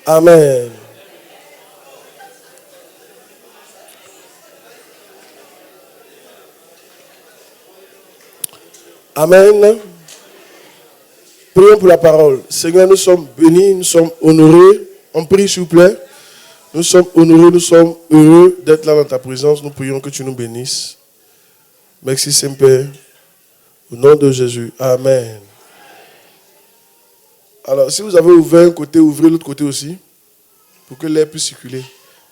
Amen. Amen. Prions pour la parole. Seigneur, nous sommes bénis, nous sommes honorés. On prie, s'il vous plaît. Nous sommes honorés, nous sommes heureux d'être là dans ta présence. Nous prions que tu nous bénisses. Merci, Saint-Père. Au nom de Jésus. Amen. Alors, si vous avez ouvert un côté, ouvrez l'autre côté aussi, pour que l'air puisse circuler.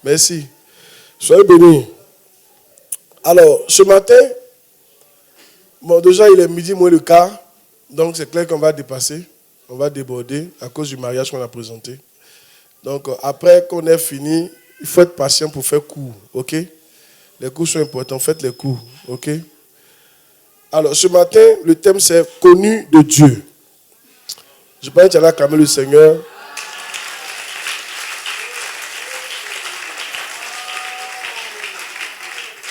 Merci. Soyez bénis. Alors, ce matin, bon, déjà, il est midi moins le quart, donc c'est clair qu'on va dépasser, on va déborder à cause du mariage qu'on a présenté. Donc, après qu'on ait fini, il faut être patient pour faire court, ok? Les cours sont importants, faites les cours, ok? Alors, ce matin, le thème c'est « Connu de Dieu ». Je pense que tu allais acclamer le Seigneur.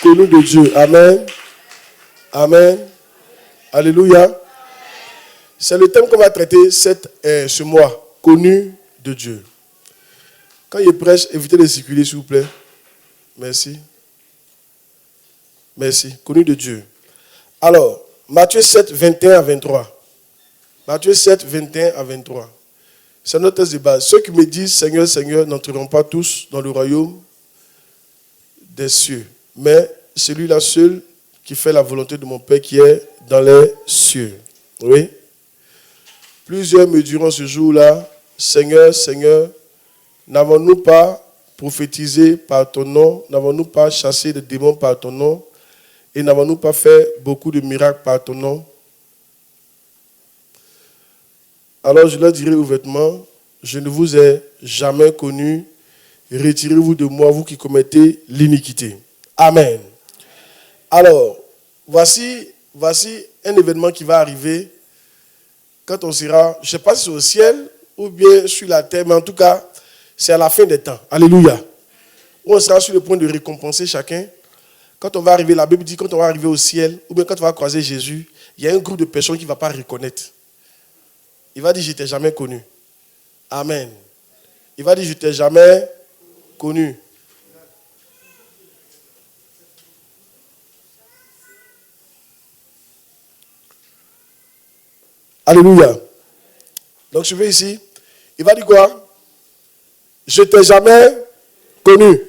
Connu de Dieu. Amen. Amen. Alléluia. C'est le thème qu'on va traiter ce mois. Connu de Dieu. Quand il prêche, évitez de circuler, s'il vous plaît. Merci. Merci. Connu de Dieu. Alors, Matthieu 7, 21 à 23. Matthieu 7, 21 à 23. C'est notre texte de base. Ceux qui me disent Seigneur, Seigneur n'entreront pas tous dans le royaume des cieux, mais celui-là seul qui fait la volonté de mon Père qui est dans les cieux. Oui. Plusieurs me diront ce jour-là, Seigneur, Seigneur, n'avons-nous pas prophétisé par ton nom, n'avons-nous pas chassé des démons par ton nom, et n'avons-nous pas fait beaucoup de miracles par ton nom? Alors je leur dirai ouvertement, je ne vous ai jamais connu, retirez-vous de moi, vous qui commettez l'iniquité. Amen. Alors, voici un événement qui va arriver quand on sera, je ne sais pas si c'est au ciel ou bien sur la terre, mais en tout cas, c'est à la fin des temps. Alléluia. On sera sur le point de récompenser chacun. Quand on va arriver, la Bible dit, quand on va arriver au ciel, ou bien quand on va croiser Jésus, il y a un groupe de personnes qui ne va pas reconnaître. Il va dire, je ne t'ai jamais connu. Amen. Il va dire, je ne t'ai jamais connu. Alléluia. Donc je vais ici. Il va dire quoi? Je ne t'ai jamais connu.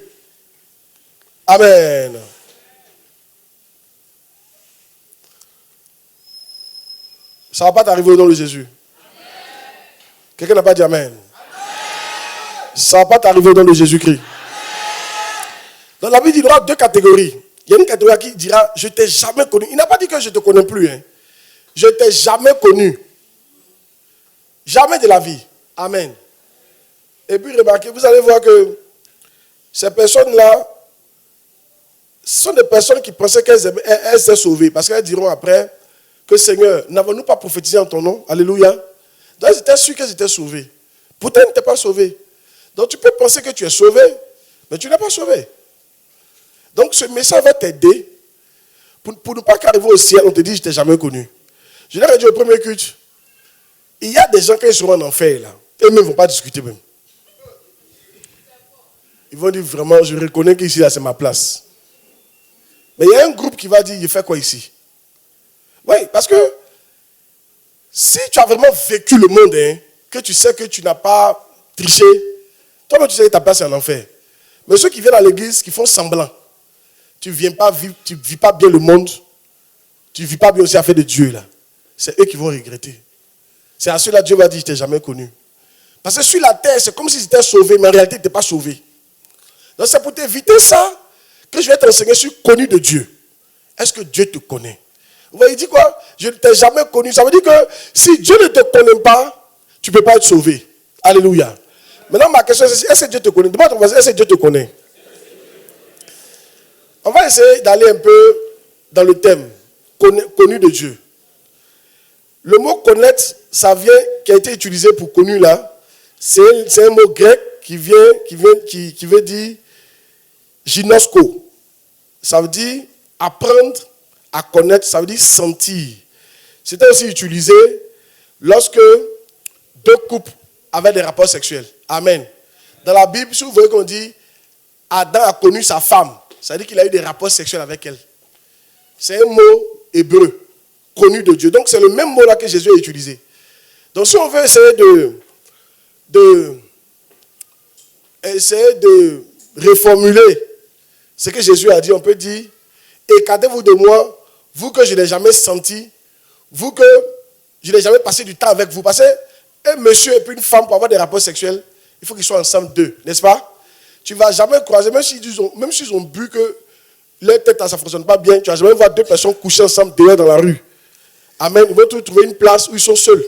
Amen. Ça ne va pas t'arriver au nom de Jésus. Quelqu'un n'a pas dit Amen. Ça ne va pas t'arriver au nom de Jésus-Christ. Dans la Bible, il y aura deux catégories. Il y a une catégorie qui dira, je ne t'ai jamais connu. Il n'a pas dit que je ne te connais plus. Hein. Je ne t'ai jamais connu. Jamais de la vie. Amen. Et puis remarquez, vous allez voir que ces personnes-là sont des personnes qui pensaient qu'elles étaient sauvées. Parce qu'elles diront après que Seigneur, n'avons-nous pas prophétisé en ton nom? Alléluia. Donc elles étaient sûres qu'elles étaient sauvées. Pourtant, elles n'étaient pas sauvées. Donc tu peux penser que tu es sauvé, mais tu n'es pas sauvé. Donc ce message va t'aider pour ne pas qu'arriver au ciel, on te dit, je ne t'ai jamais connu. Je leur ai dit au premier culte, il y a des gens qui seront en enfer là. Eux-mêmes ne vont pas discuter même. Ils vont dire vraiment, je reconnais qu'ici là c'est ma place. Mais il y a un groupe qui va dire, il fait quoi ici? Oui, parce que si tu as vraiment vécu le monde, hein, que tu sais que tu n'as pas triché, toi-même tu sais que ta place est en enfer. Mais ceux qui viennent à l'église, qui font semblant, tu ne vis pas bien le monde, tu ne vis pas bien aussi l'affaire de Dieu là. C'est eux qui vont regretter. C'est à ceux-là Dieu va dire, je ne t'ai jamais connu. Parce que sur la terre, c'est comme si tu étais sauvé, mais en réalité, tu n'étais pas sauvé. Donc c'est pour t'éviter ça que je vais t'enseigner sur connu de Dieu. Est-ce que Dieu te connaît? Vous voyez, il dit quoi? Je ne t'ai jamais connu. Ça veut dire que si Dieu ne te connaît pas, tu ne peux pas être sauvé. Alléluia. Maintenant, ma question c'est, est-ce que Dieu te connaît? Demande à ton voisin, est-ce que Dieu te connaît? On va essayer d'aller un peu dans le thème, connu de Dieu. Le mot connaître, qui a été utilisé pour connu là, c'est un mot grec qui veut dire ginosko. Ça veut dire apprendre à connaître, ça veut dire sentir. C'était aussi utilisé lorsque deux couples avaient des rapports sexuels. Amen. Dans la Bible, si vous voyez qu'on dit Adam a connu sa femme, ça veut dire qu'il a eu des rapports sexuels avec elle. C'est un mot hébreu, connu de Dieu. Donc c'est le même mot là que Jésus a utilisé. Donc si on veut essayer de reformuler ce que Jésus a dit, on peut dire, écartez-vous de moi, vous que je n'ai jamais senti, vous que je n'ai jamais passé du temps avec vous. Parce qu'un monsieur et puis une femme, pour avoir des rapports sexuels, il faut qu'ils soient ensemble deux, n'est-ce pas? Tu ne vas jamais croiser, même s'ils ont bu que leur tête, ça ne fonctionne pas bien, tu ne vas jamais voir deux personnes coucher ensemble dehors dans la rue. Amen. Ils vont trouver une place où ils sont seuls,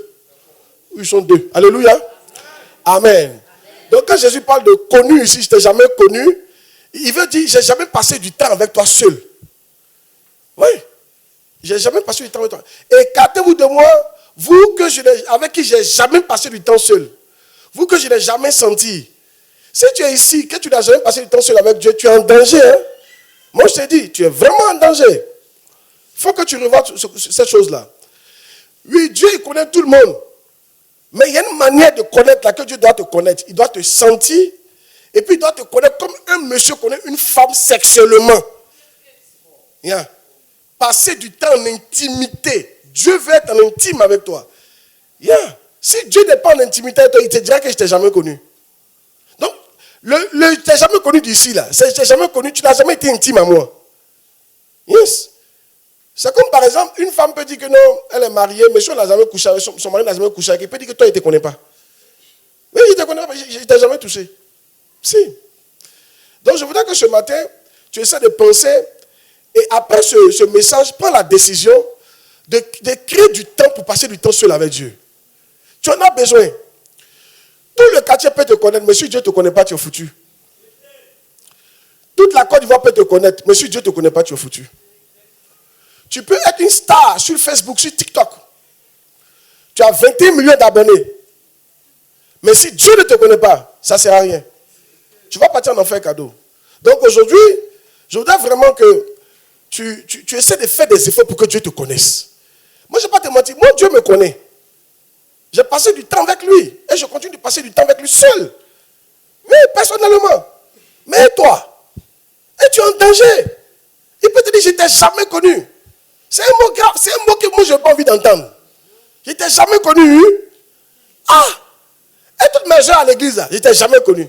où ils sont deux. Alléluia. Amen. Donc quand Jésus parle de connu ici, je ne t'ai jamais connu, il veut dire, je n'ai jamais passé du temps avec toi seul. Oui. Je n'ai jamais passé du temps avec toi. Écartez-vous de moi, vous avec qui je n'ai jamais passé du temps seul. Vous que je n'ai jamais senti. Si tu es ici, que tu n'as jamais passé du temps seul avec Dieu, tu es en danger. Hein? Moi, je te dis, tu es vraiment en danger. Il faut que tu revoies cette chose-là. Oui, Dieu, il connaît tout le monde. Mais il y a une manière de connaître là que Dieu doit te connaître. Il doit te sentir. Et puis il doit te connaître comme un monsieur connaît une femme sexuellement. Yeah. Passer du temps en intimité. Dieu veut être en intime avec toi. Yeah. Si Dieu n'est pas en intimité avec toi, il te dira que je ne t'ai jamais connu. Donc, je t'ai jamais connu d'ici là. Je t'ai jamais connu, tu n'as jamais été intime à moi. Yes. C'est comme par exemple, une femme peut dire que non, elle est mariée, mais si on n'a jamais couché avec son mari n'a jamais couché avec elle, il peut dire que toi, il ne te connaît pas. Oui, il ne te connaît pas, je ne t'ai jamais touché. Si. Donc, je voudrais que ce matin, tu essaies de penser, et après ce message, prends la décision de créer du temps pour passer du temps seul avec Dieu. Tu en as besoin. Tout le quartier peut te connaître, mais si Dieu ne te connaît pas, tu es foutu. Toute la Côte d'Ivoire peut te connaître, mais si Dieu ne te connaît pas, tu es foutu. Tu peux être une star sur Facebook, sur TikTok. Tu as 21 millions d'abonnés. Mais si Dieu ne te connaît pas, ça ne sert à rien. Tu vas partir en enfer cadeau. Donc aujourd'hui, je voudrais vraiment que tu essaies de faire des efforts pour que Dieu te connaisse. Moi, je ne vais pas te mentir. Moi, Dieu me connaît. J'ai passé du temps avec lui. Et je continue de passer du temps avec lui seul. Mais personnellement. Mais toi, et tu es en danger. Il peut te dire, je ne t'ai jamais connu. C'est un mot grave, c'est un mot que moi je n'ai pas envie d'entendre. Je ne t'ai jamais connu. Ah! Et toutes mes gens à l'église, je ne t'ai jamais connu.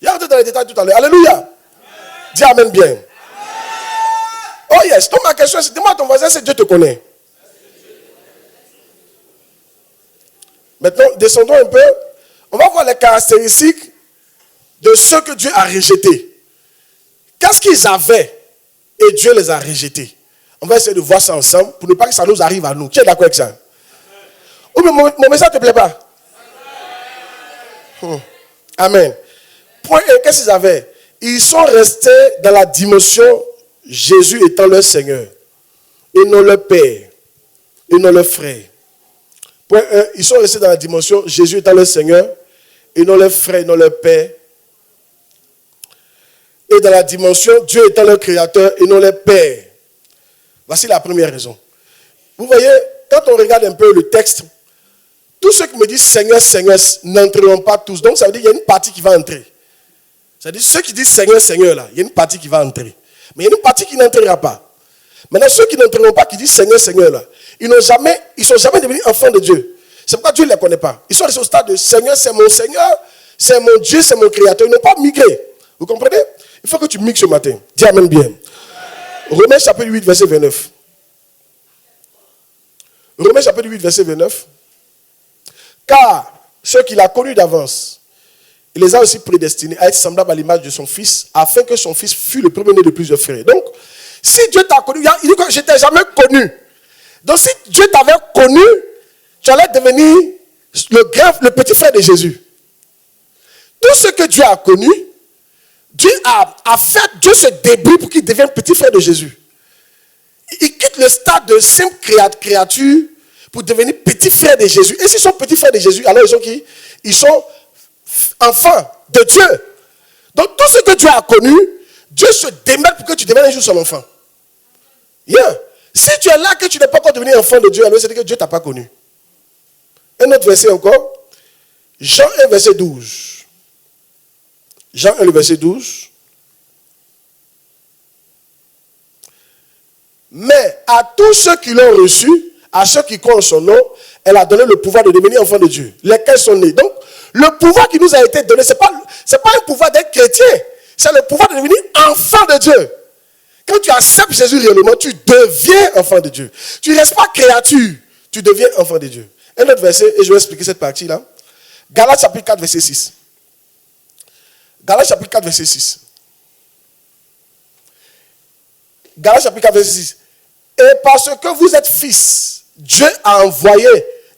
Il y a rentré dans les détails tout à l'heure. Alléluia. Amen. Dis amen bien. Amen. Oh yes. Donc ma question, c'est dis-moi à ton voisin si Dieu te connaît. Maintenant, descendons un peu. On va voir les caractéristiques de ceux que Dieu a rejetés. Qu'est-ce qu'ils avaient et Dieu les a rejetés? On va essayer de voir ça ensemble pour ne pas que ça nous arrive à nous. Qui est d'accord avec ça? Ou mon message ne te plaît pas? Amen. Point 1, qu'est-ce qu'ils avaient? Ils sont restés dans la dimension Jésus étant leur Seigneur et non leur Père et non leur frère. Point 1, ils sont restés dans la dimension Jésus étant leur Seigneur et non leur frère et non leur Père. Et dans la dimension Dieu étant leur Créateur et non leur Père. Voici la première raison. Vous voyez, quand on regarde un peu le texte, tous ceux qui me disent Seigneur, Seigneur n'entreront pas tous. Donc ça veut dire qu'il y a une partie qui va entrer. C'est-à-dire ceux qui disent Seigneur, Seigneur, là, il y a une partie qui va entrer. Mais il y a une partie qui n'entrera pas. Maintenant, ceux qui n'entreront pas, qui disent Seigneur, Seigneur, là, ils ne sont jamais devenus enfants de Dieu. C'est pourquoi Dieu ne les connaît pas. Ils sont restés au stade de Seigneur, c'est mon Dieu, c'est mon Créateur. Ils n'ont pas migré. Vous comprenez? Il faut que tu mixes ce matin. Dis amen bien. Romains chapitre 8, verset 29. Romains chapitre 8, verset 29. Car ceux qu'il a connus d'avance, il les a aussi prédestinés à être semblables à l'image de son Fils, afin que son Fils fût le premier-né de plusieurs frères. Donc, si Dieu t'a connu, il dit que je ne t'ai jamais connu. Donc, si Dieu t'avait connu, tu allais devenir le petit frère de Jésus. Tout ce que Dieu a connu, Dieu se débrouille pour qu'il devienne petit frère de Jésus. Il quitte le stade de simple créature pour devenir petit frère de Jésus. Et s'ils sont petits frères de Jésus, alors ils sont qui? Ils sont enfants de Dieu. Donc tout ce que Dieu a connu, Dieu se démène pour que tu deviennes un jour son enfant. Yeah. Si tu es là que tu n'es pas encore devenu enfant de Dieu, alors c'est que Dieu ne t'a pas connu. Un autre verset encore. Jean 1, verset 12. Jean 1, le verset 12. Mais à tous ceux qui l'ont reçu, à ceux qui croient en son nom, elle a donné le pouvoir de devenir enfants de Dieu, lesquels sont nés. Donc, le pouvoir qui nous a été donné, ce n'est pas un pouvoir d'être chrétien, c'est le pouvoir de devenir enfant de Dieu. Quand tu acceptes Jésus réellement, tu deviens enfant de Dieu. Tu ne restes pas créature, tu deviens enfant de Dieu. Un autre verset, et je vais expliquer cette partie-là. Galates chapitre 4, verset 6. Galates chapitre 4, verset 6. Galates chapitre 4, verset 6. Et parce que vous êtes fils, Dieu a envoyé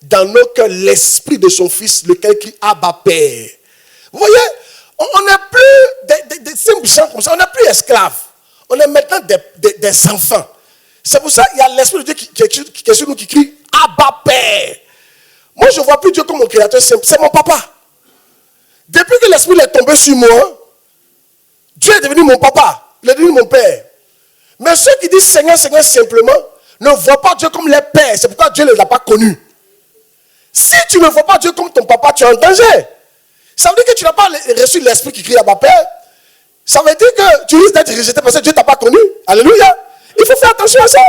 dans nos cœurs l'esprit de son fils, lequel crie Abba Père. Vous voyez, on n'est plus des simples gens comme ça, on n'est plus esclaves. On est maintenant des enfants. C'est pour ça qu'il y a l'esprit de Dieu qui est sur nous, qui crie Abba Père. Moi, je ne vois plus Dieu comme mon créateur simple, c'est mon papa. Depuis que l'esprit est tombé sur moi, Dieu est devenu mon papa, il est devenu mon père. Mais ceux qui disent Seigneur, Seigneur simplement, ne voient pas Dieu comme les pères. C'est pourquoi Dieu ne les a pas connus. Si tu ne vois pas Dieu comme ton papa, tu es en danger. Ça veut dire que tu n'as pas reçu l'esprit qui crie à ma père. Ça veut dire que tu risques d'être rejeté parce que Dieu ne t'a pas connu. Alléluia. Il faut faire attention à ça.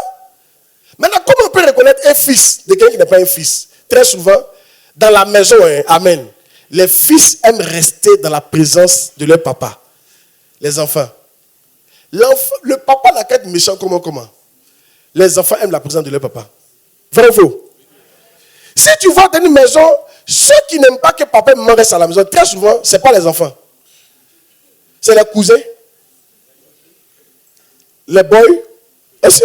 Maintenant, comment on peut reconnaître un fils de quelqu'un qui n'est pas un fils? Très souvent, dans la maison, amen, les fils aiment rester dans la présence de leur papa. Les enfants. Le papa n'a qu'à être méchant comment? Les enfants aiment la présence de leur papa. Vrai ou faux? Si tu vois dans une maison, ceux qui n'aiment pas que papa et maman restent à la maison, très souvent, ce n'est pas les enfants. C'est les cousins. Les boys aussi.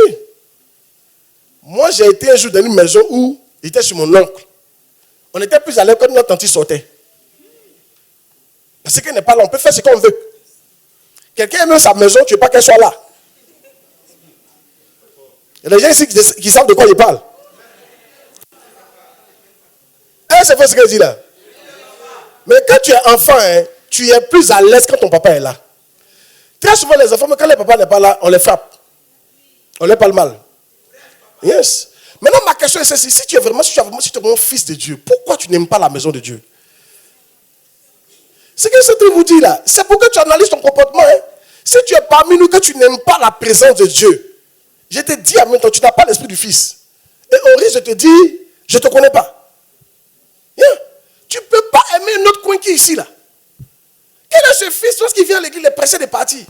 Moi, j'ai été un jour dans une maison où il était sur mon oncle. On était plus à l'aise quand notre tante sortait. Parce qu'elle n'est pas là, on peut faire ce qu'on veut. Quelqu'un aime sa maison, tu ne veux pas qu'elle soit là. Il y a des gens ici qui savent de quoi ils parlent. C'est fait ce qu'elle dit là. Mais quand tu es enfant, tu es plus à l'aise quand ton papa est là. Très souvent, les enfants, quand le papa n'est pas là, on les frappe. On les parle mal. Yes. Maintenant, ma question est celle-ci. Si tu es vraiment fils de Dieu, pourquoi tu n'aimes pas la maison de Dieu? Ce que c'est vous dit là, c'est pour que tu analyses ton comportement. Si tu es parmi nous, que tu n'aimes pas la présence de Dieu, je te dis en même temps, tu n'as pas l'esprit du fils. Et on risque de te dire, je ne te connais pas. Yeah. Tu ne peux pas aimer un autre coin qui est ici là. Quel est ce fils, lorsqu'il vient à l'église, il est pressé de partir.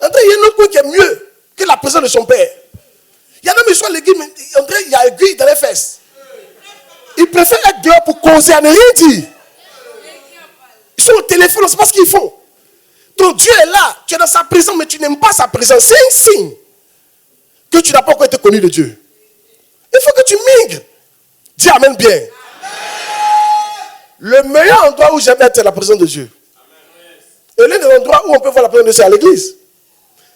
Il y a un autre coin qui est mieux que la présence de son père. Il y en a qui sont à l'église, mais il y a aiguille dans les fesses. Ils préfèrent être dehors pour causer, à ne rien dire. Ils sont au téléphone, on ne sait pas ce qu'ils font. Ton Dieu est là, tu es dans sa présence, mais tu n'aimes pas sa présence. C'est un signe que tu n'as pas encore été connu de Dieu. Il faut que tu migres. Dis amen bien. Amen. Le meilleur endroit où j'aime être, c'est la présence de Dieu. Amen. Et l'un des endroits où on peut voir la présence de Dieu, c'est à l'église.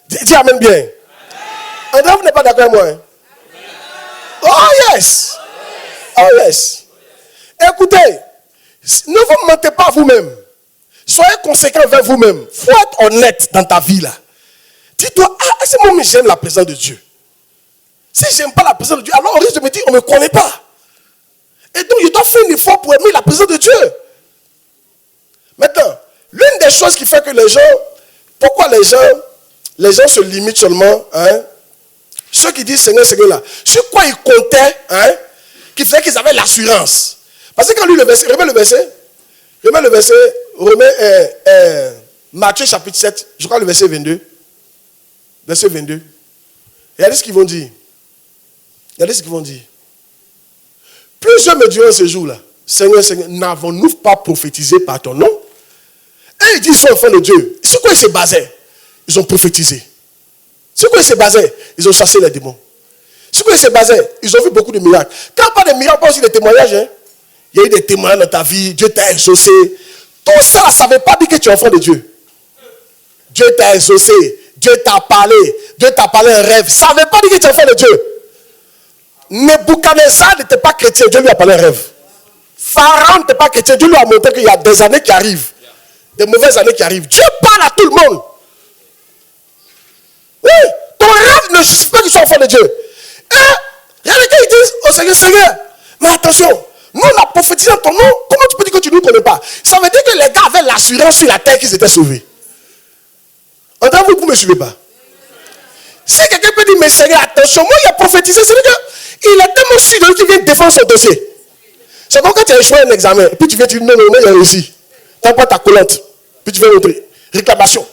Dis amen bien. Amen. André, vous n'êtes pas d'accord avec moi? Oh yes. Oh yes. Écoutez, ne vous mentez pas vous-même. Soyez conséquent vers vous-même. Il faut être honnête dans ta vie là. Dis-toi, c'est moi mais j'aime la présence de Dieu. Si je n'aime pas la présence de Dieu, alors on risque de me dire, on ne me connaît pas. Et donc, je dois faire un effort pour aimer la présence de Dieu. Maintenant, l'une des choses qui fait que les gens, pourquoi les gens se limitent seulement, ceux qui disent Seigneur, Seigneur là, sur quoi ils comptaient, qui faisait qu'ils avaient l'assurance. Parce que quand lui, remets Matthieu chapitre 7, je crois le verset 22. Verset 22. Regardez ce qu'ils vont dire. Regardez ce qu'ils vont dire. Plusieurs me diront ce jour-là, Seigneur, Seigneur, n'avons-nous pas prophétisé par ton nom? Et ils disent, ils sont enfants de Dieu. Sur quoi ils se basaient? Ils ont prophétisé. Sur quoi ils se basaient? Ils ont chassé les démons. Sur quoi ils se basaient? Ils ont vu beaucoup de miracles. Quand on parle de miracles, on parle aussi des témoignages. Il y a eu des témoignages dans ta vie, Dieu t'a exaucé. Tout ça, ça ne veut pas dire que tu es enfant de Dieu. Dieu t'a exaucé, Dieu t'a parlé un rêve. Ça ne veut pas dire que tu es enfant de Dieu. Nebuchadnezzar n'était pas chrétien, Dieu lui a parlé un rêve. Pharaon n'était pas chrétien, Dieu lui a montré qu'il y a des années qui arrivent. Des mauvaises années qui arrivent. Dieu parle à tout le monde. Oui, ton rêve ne justifie pas que tu sois enfant de Dieu. Et il y a des gens qui disent au Seigneur, Seigneur, mais attention, Nous, on a prophétisé en ton nom. Comment tu peux dire que tu ne nous connais pas? Ça veut dire que les gars avaient l'assurance sur la terre qu'ils étaient sauvés. Entendez, vous ne me suivez pas? Si quelqu'un peut dire, mais Seigneur, attention, moi, il a prophétisé, c'est dire qu'il est tellement sûr de lui qu'il vient défendre son dossier. C'est comme quand tu as échoué un examen, puis tu viens te dire, non, il a réussi. Tu n'as pas ta collante, puis tu viens montrer. Réclamation.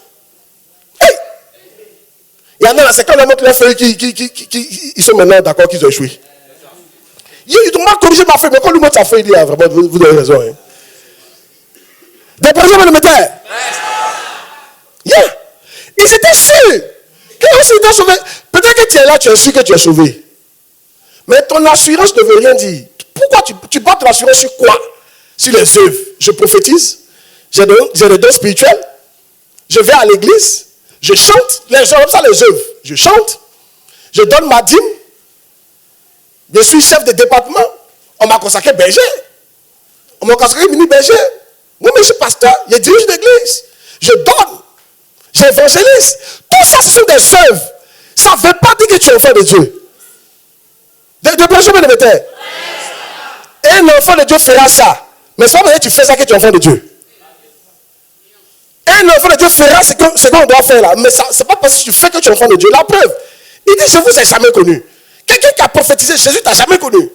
Hey! Il y en a là, c'est quand on montre les feuilles qui sont maintenant d'accord qu'ils ont échoué. Ils t'ont mal corrigé ma feuille, mais quand lui montre sa feuille, il dit, ah, vraiment, vous avez raison. Hein. Des personnes le mettaient. Yeah. Ils étaient sûrs. Quand ils étaient sauvés, peut-être que tu es là, tu es sûr que tu es sauvé. Mais ton assurance ne veut rien dire. Pourquoi tu bats ton assurance sur quoi? Sur les œuvres. Je prophétise. J'ai des dons spirituels. Je vais à l'église. Je chante. Les gens, comme ça, les œuvres. Je chante. Je donne ma dîme. Je suis chef de département. On m'a consacré berger. On m'a consacré mini-berger. Moi, je suis pasteur. Je dirige l'église. Je donne. J'évangélise. Tout ça, ce sont des œuvres. Ça ne veut pas dire que tu es enfant de Dieu. De personnes me mettaient. Et un enfant de Dieu fera ça. Mais ça veut dire que tu fais ça que tu es enfant de Dieu. Et un enfant de Dieu fera ce qu'on doit faire là. Mais ce n'est pas parce que tu fais que tu es enfant de Dieu. La preuve, il dit, je ne vous ai jamais connu. Quelqu'un qui a prophétisé Jésus t'a jamais connu.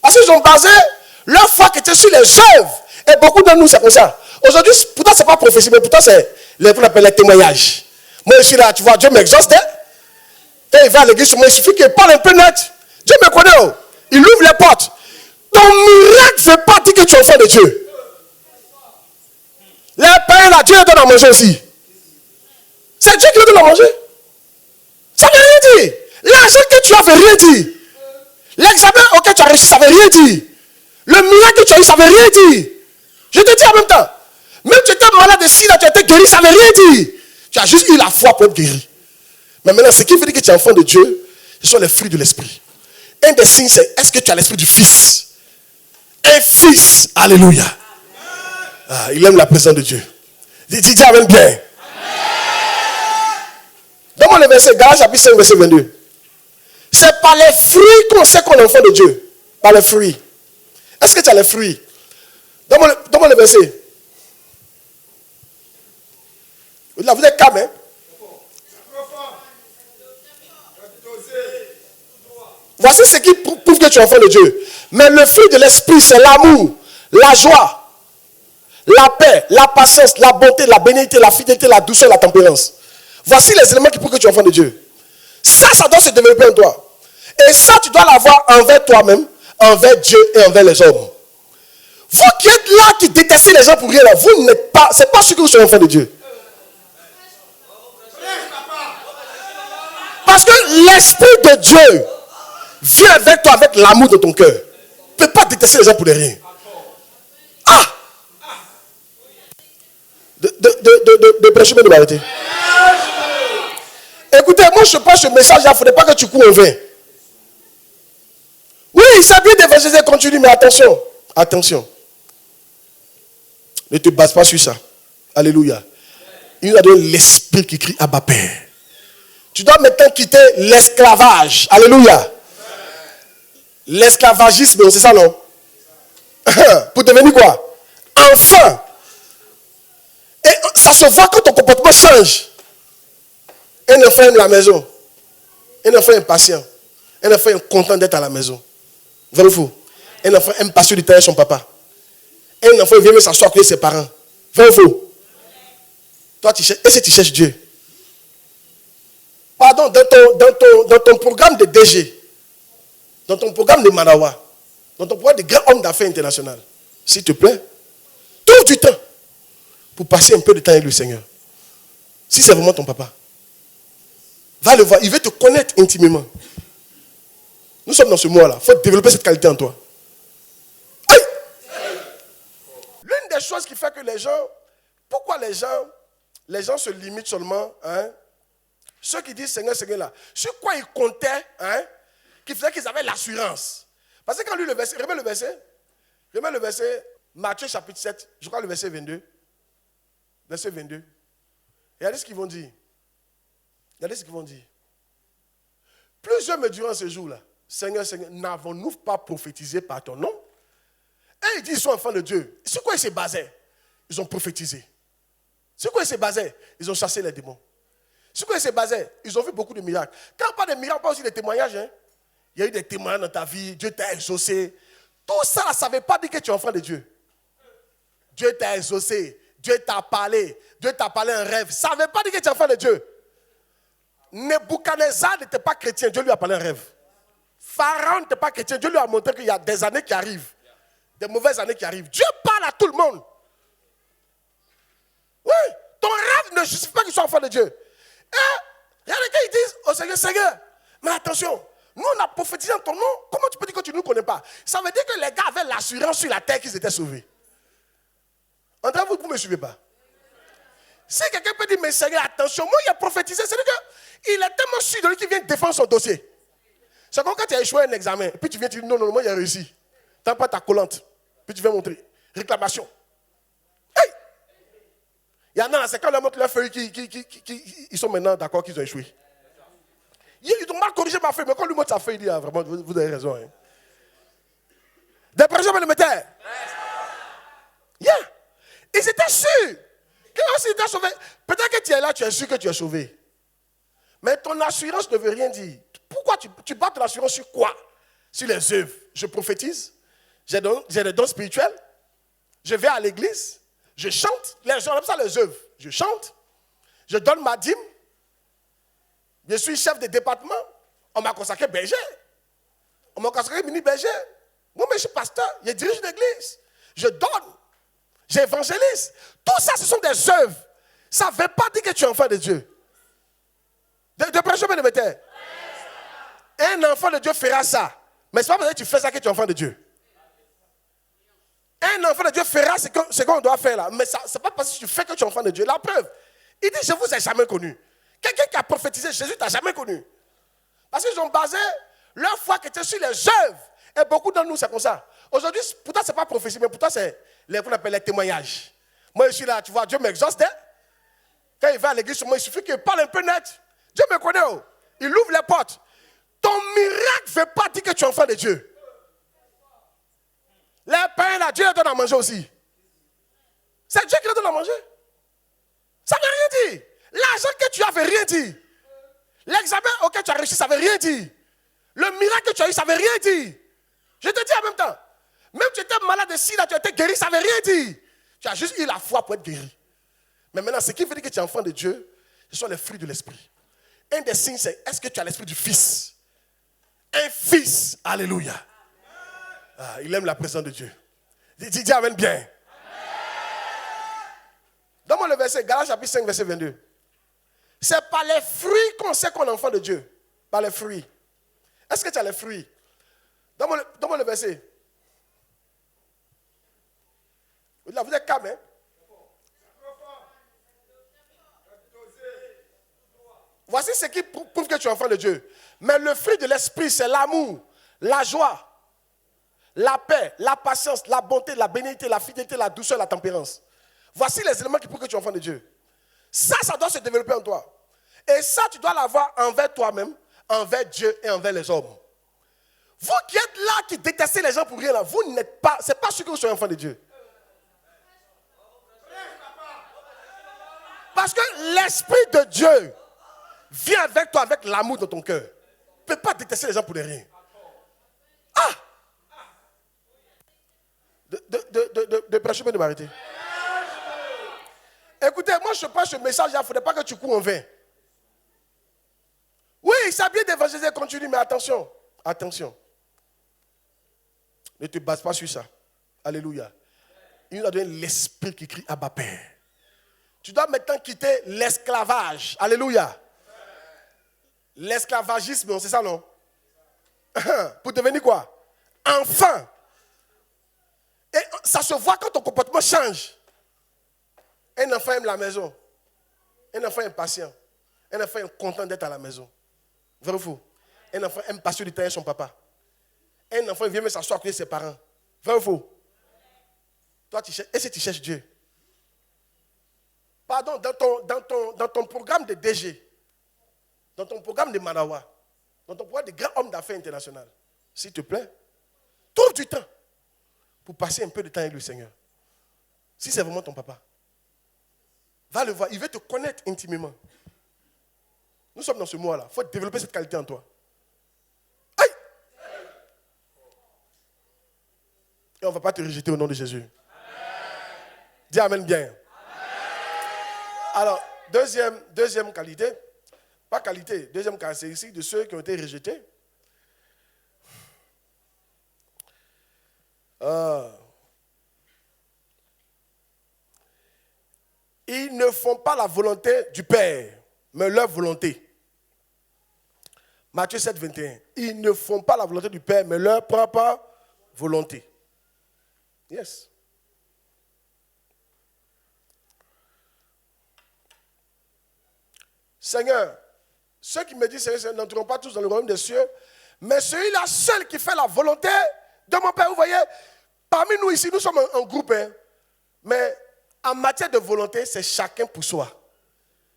Parce qu'ils ont basé leur foi qui était sur les œuvres. Et beaucoup de nous, c'est comme ça. Aujourd'hui, pourtant, ce n'est pas prophétie, mais pourtant, c'est ce qu'on appelle les témoignages. Moi, je suis là, tu vois, Dieu m'exauce. Quand il va à l'église, il suffit qu'il parle un peu net. Dieu me connaît. Oh. Il ouvre les portes. Ton miracle ne veut pas dire que tu es enfant de Dieu. Les pains, là, Dieu le donne à manger aussi. C'est Dieu qui le donne à manger. Ça ne veut rien dire. L'argent que tu as ne veut rien dire. L'examen auquel tu as réussi, ça ne veut rien dire. Le miracle que tu as eu, ça ne veut rien dire. Je te dis en même temps. Même tu étais malade de sida, tu as été guéri, ça ne veut rien dire. Tu as juste eu la foi pour être guéri. Mais maintenant, ce qui veut dire que tu es enfant de Dieu, ce sont les fruits de l'esprit. Un des signes, c'est est-ce que tu as l'esprit du Fils? Un fils. Alléluia. Ah, il aime la présence de Dieu. Dis Amen bien. Donne-moi le verset, Galates chapitre 5, verset 22. C'est par les fruits qu'on sait qu'on est enfant de Dieu. Par les fruits. Est-ce que tu as les fruits? Donne-moi le verset. Là, vous êtes calme, hein? Voici ce qui prouve que tu es enfant de Dieu. Mais le fruit de l'esprit, c'est l'amour, la joie, la paix, la patience, la bonté, la bénédiction, la fidélité, la douceur, la tempérance. Voici les éléments qui prouvent que tu es enfant de Dieu. Ça doit se développer en toi. Et ça, tu dois l'avoir envers toi-même, envers Dieu et envers les hommes. Vous qui êtes là, qui détestez les gens pour rien, là, vous n'êtes pas, c'est pas sûr que vous soyez enfant de Dieu. Parce que l'Esprit de Dieu vient avec toi avec l'amour de ton cœur. Tu ne peux pas détester les gens pour rien. Ah! De prêcher, mais de m'arrêter. Écoutez, moi je prends ce message, il ne faudrait pas que tu cours en vain. Oui, c'est bien d'évangéliser, continue, mais attention. Attention. Ne te base pas sur ça. Alléluia. Il nous a donné l'esprit qui crie Abba Père. Tu dois maintenant quitter l'esclavage. Alléluia. L'esclavagisme, c'est ça, non? Pour devenir quoi? Enfant. Et ça se voit quand ton comportement change. Un enfant aime la maison. Un enfant est impatient. Un enfant est content d'être à la maison. Vrai ou faux? Un enfant aime passer du temps avec son papa. Un enfant vient même s'asseoir avec ses parents. Vrai ou faux? Toi, tu cherches. Est-ce que tu cherches Dieu? Pardon, dans ton programme de DG, dans ton programme de Manawa, dans ton programme de grand homme d'affaires international, s'il te plaît, trouve du temps pour passer un peu de temps avec le Seigneur. Si c'est vraiment ton papa, va le voir, il veut te connaître intimement. Nous sommes dans ce mois-là, il faut développer cette qualité en toi. Aïe! L'une des choses qui fait que les gens, pourquoi les gens se limitent seulement, hein? Ceux qui disent Seigneur, Seigneur là, sur quoi ils comptaient, hein, qui faisait qu'ils avaient l'assurance. Parce que quand lui le verset, remets le verset, Matthieu chapitre 7, je crois le verset 22. Verset 22. Regardez ce qu'ils vont dire. Regardez ce qu'ils vont dire. Plusieurs me diront ce jour-là, Seigneur, Seigneur, n'avons-nous pas prophétisé par ton nom? Et ils disent qu'ils sont enfants de Dieu. Sur quoi ils se basaient? Ils ont prophétisé. Sur quoi ils se basaient? Ils ont chassé les démons. Sur quoi ils se basaient? Ils ont vu beaucoup de miracles. Quand on parle de miracles, on parle aussi des témoignages. Hein? Il y a eu des témoignages dans ta vie. Dieu t'a exaucé. Tout ça, ça ne veut pas dire que tu es enfant de Dieu. Dieu t'a exaucé. Dieu t'a parlé. Dieu t'a parlé en rêve. Ça ne veut pas dire que tu es enfant de Dieu. Nebuchadnezzar n'était pas chrétien. Dieu lui a parlé en rêve. Pharaon n'était pas chrétien. Dieu lui a montré qu'il y a des années qui arrivent. Des mauvaises années qui arrivent. Dieu parle à tout le monde. Oui, ton rêve ne justifie pas qu'ils soient enfants de Dieu. Et regardez quand ils disent au Seigneur, Seigneur, mais attention, nous on a prophétisé en ton nom. Comment tu peux dire que tu ne nous connais pas? Ça veut dire que les gars avaient l'assurance sur la terre qu'ils étaient sauvés. André, vous ne me suivez pas. Si quelqu'un peut dire, mais Seigneur, attention, moi il a prophétisé, c'est-à-dire qu'il est tellement sûr de lui qui vient défendre son dossier. C'est comme quand tu as échoué un examen, puis tu viens, tu dis, non, moi j'ai réussi. Tu n'as pas ta collante, puis tu viens montrer. Réclamation. Hey! Il y en a, c'est quand on leur montre leurs feuilles ils sont maintenant d'accord qu'ils ont échoué. Ils ont mal corrigé ma feuille, mais quand on lui montre sa feuille, il dit, ah, vraiment, vous avez raison. Hein. Des pressions élémentaires. Yeah. Ils étaient sûrs. Quand ils étaient sauvés, peut-être que tu es là, tu es sûr que tu es sauvé. Mais ton assurance ne veut rien dire. Pourquoi tu bats ton assurance sur quoi? Sur les œuvres. Je prophétise. J'ai des dons spirituels. Je vais à l'église. Je chante. Les gens aiment ça, les œuvres. Je chante. Je donne ma dîme. Je suis chef de département. On m'a consacré berger. On m'a consacré mini-berger. Moi, je suis pasteur. Je dirige l'église. Je donne. J'évangélise. Tout ça, ce sont des œuvres. Ça ne veut pas dire que tu es enfant de Dieu. De prêcher de métier. Un enfant de Dieu fera ça. Mais ce n'est pas parce que tu fais ça que tu es enfant de Dieu. Un enfant de Dieu fera ce qu'on doit faire là. Mais ce n'est pas parce que tu fais que tu es enfant de Dieu. La preuve, il dit, je ne vous ai jamais connu. Quelqu'un qui a prophétisé Jésus ne t'a jamais connu. Parce qu'ils ont basé leur foi qui était sur les œuvres. Et beaucoup d'entre nous, c'est comme ça. Aujourd'hui, pourtant, ce n'est pas prophétie, mais pourtant, c'est qu'on appelle les témoignages. Moi, je suis là, tu vois, Dieu m'exauce. Quand il va à l'église, il suffit qu'il parle un peu net. Dieu me connaît. Oh. Il ouvre les portes. Ton miracle ne veut pas dire que tu es enfant de Dieu. Les pains, là, Dieu les donne à manger aussi. C'est Dieu qui les donne à manger. Ça ne veut rien dire. L'argent que tu as ne veut rien dire. L'examen auquel tu as réussi, ça ne veut rien dire. Le miracle que tu as eu, ça ne veut rien dire. Je te dis en même temps. Même tu étais malade de sida, tu as été guéri, ça ne veut rien dire. Tu as juste eu la foi pour être guéri. Mais maintenant, ce qui veut dire que tu es enfant de Dieu, ce sont les fruits de l'esprit. Un des signes, c'est est-ce que tu as l'esprit du Fils? Un fils. Alléluia. Ah, il aime la présence de Dieu. Dis amen bien. Donne-moi le verset, Galates chapitre 5, verset 22. C'est par les fruits qu'on sait qu'on est enfant de Dieu. Par les fruits. Est-ce que tu as les fruits? Donne-moi le verset. Là, vous êtes calme, hein? Voici ce qui prouve que tu es enfant de Dieu. Mais le fruit de l'esprit, c'est l'amour, la joie, la paix, la patience, la bonté, la bénignité, la fidélité, la douceur, la tempérance. Voici les éléments qui prouvent que tu es enfant de Dieu. Ça doit se développer en toi. Et ça, tu dois l'avoir envers toi-même, envers Dieu et envers les hommes. Vous qui êtes là, qui détestez les gens pour rien, là, vous n'êtes pas, c'est pas sûr que vous soyez enfant de Dieu. Parce que l'Esprit de Dieu vient avec toi, avec l'amour dans ton cœur. Tu ne peux pas détester les gens pour rien. Ah! De prêcher, de m'arrêter. Écoutez, moi je passe ce message, il ne faudrait pas que tu cours en vain. Oui, c'est bien d'évangéliser, continue, mais attention. Attention. Ne te base pas sur ça. Alléluia. Il nous a donné l'esprit qui crie Abba Père. Tu dois maintenant quitter l'esclavage. Alléluia. L'esclavagisme, c'est ça, non? Pour devenir quoi? Enfant. Et ça se voit quand ton comportement change. Un enfant aime la maison. Un enfant est impatient. Un enfant est content d'être à la maison. Vrai ou faux? Un enfant aime passer du temps avec son papa. Un enfant vient même s'asseoir avec ses parents. Vrai ou faux? Toi, tu cherches. Est-ce que tu cherches Dieu? Pardon, dans ton programme de DG, dans ton programme de Manawa, dans ton programme de grand homme d'affaires international, s'il te plaît, trouve du temps pour passer un peu de temps avec le Seigneur. Si c'est vraiment ton papa, va le voir, il veut te connaître intimement. Nous sommes dans ce mois-là, il faut développer cette qualité en toi. Aïe! Et on ne va pas te rejeter au nom de Jésus. Amen. Dis Amen bien. Amen. Alors, deuxième qualité, pas qualité, deuxième caractéristique de ceux qui ont été rejetés. Ils ne font pas la volonté du Père, mais leur volonté. Matthieu 7, 21. Ils ne font pas la volonté du Père, mais leur propre volonté. Yes. Seigneur, ceux qui me disent Seigneur, n'entreront pas tous dans le royaume des cieux, mais celui-là seul qui fait la volonté de mon Père. Vous voyez, parmi nous ici, nous sommes un groupe, hein, mais en matière de volonté, c'est chacun pour soi.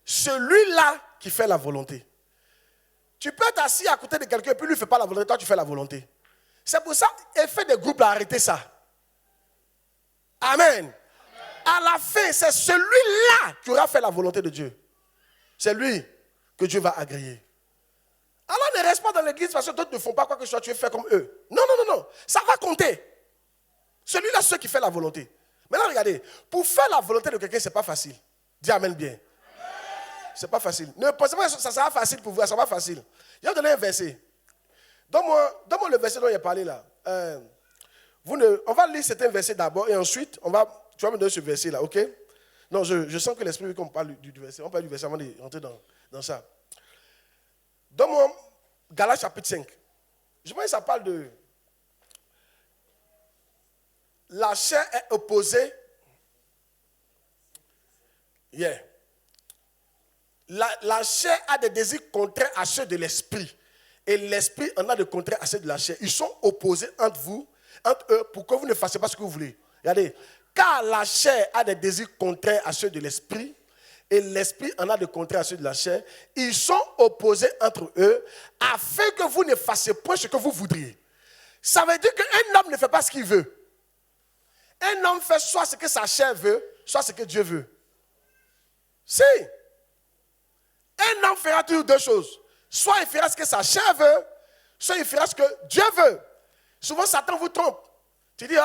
Celui-là qui fait la volonté. Tu peux être assis à côté de quelqu'un et puis lui ne fait pas la volonté, toi tu fais la volonté. C'est pour ça, effet des groupes a arrêté ça. Amen. Amen. À la fin, c'est celui-là qui aura fait la volonté de Dieu. C'est lui que Dieu va agréer. Alors ne reste pas dans l'église parce que d'autres ne font pas quoi que ce soit, tu es fait comme eux. Non, non, non, non. Ça va compter. Celui-là, c'est celui qui fait la volonté. Maintenant, regardez, pour faire la volonté de quelqu'un, ce n'est pas facile. Dis Amen bien. Ce n'est pas facile. Ne pensez pas que ça sera facile pour vous, ça sera pas facile. Je vais vous donner un verset. Donne-moi le verset dont il a parlé là. On va lire certains versets d'abord et ensuite, tu vas me donner ce verset-là, ok? Non, je sens que l'Esprit veut qu'on parle du verset. On parle du verset avant de rentrer dans ça. Donne-moi Galates chapitre 5. Je pense que ça parle de... La chair est opposée. Yeah. La chair a des désirs contraires à ceux de l'esprit. Et l'esprit en a de contraires à ceux de la chair. Ils sont opposés entre eux, pour que vous ne fassiez pas ce que vous voulez. Regardez. Car la chair a des désirs contraires à ceux de l'esprit. Et l'esprit en a de contraires à ceux de la chair. Ils sont opposés entre eux afin que vous ne fassiez point ce que vous voudriez. Ça veut dire qu'un homme ne fait pas ce qu'il veut. Un homme fait soit ce que sa chair veut, soit ce que Dieu veut. Si. Un homme fera toujours deux choses. Soit il fera ce que sa chair veut, soit il fera ce que Dieu veut. Souvent, Satan vous trompe. Tu dis,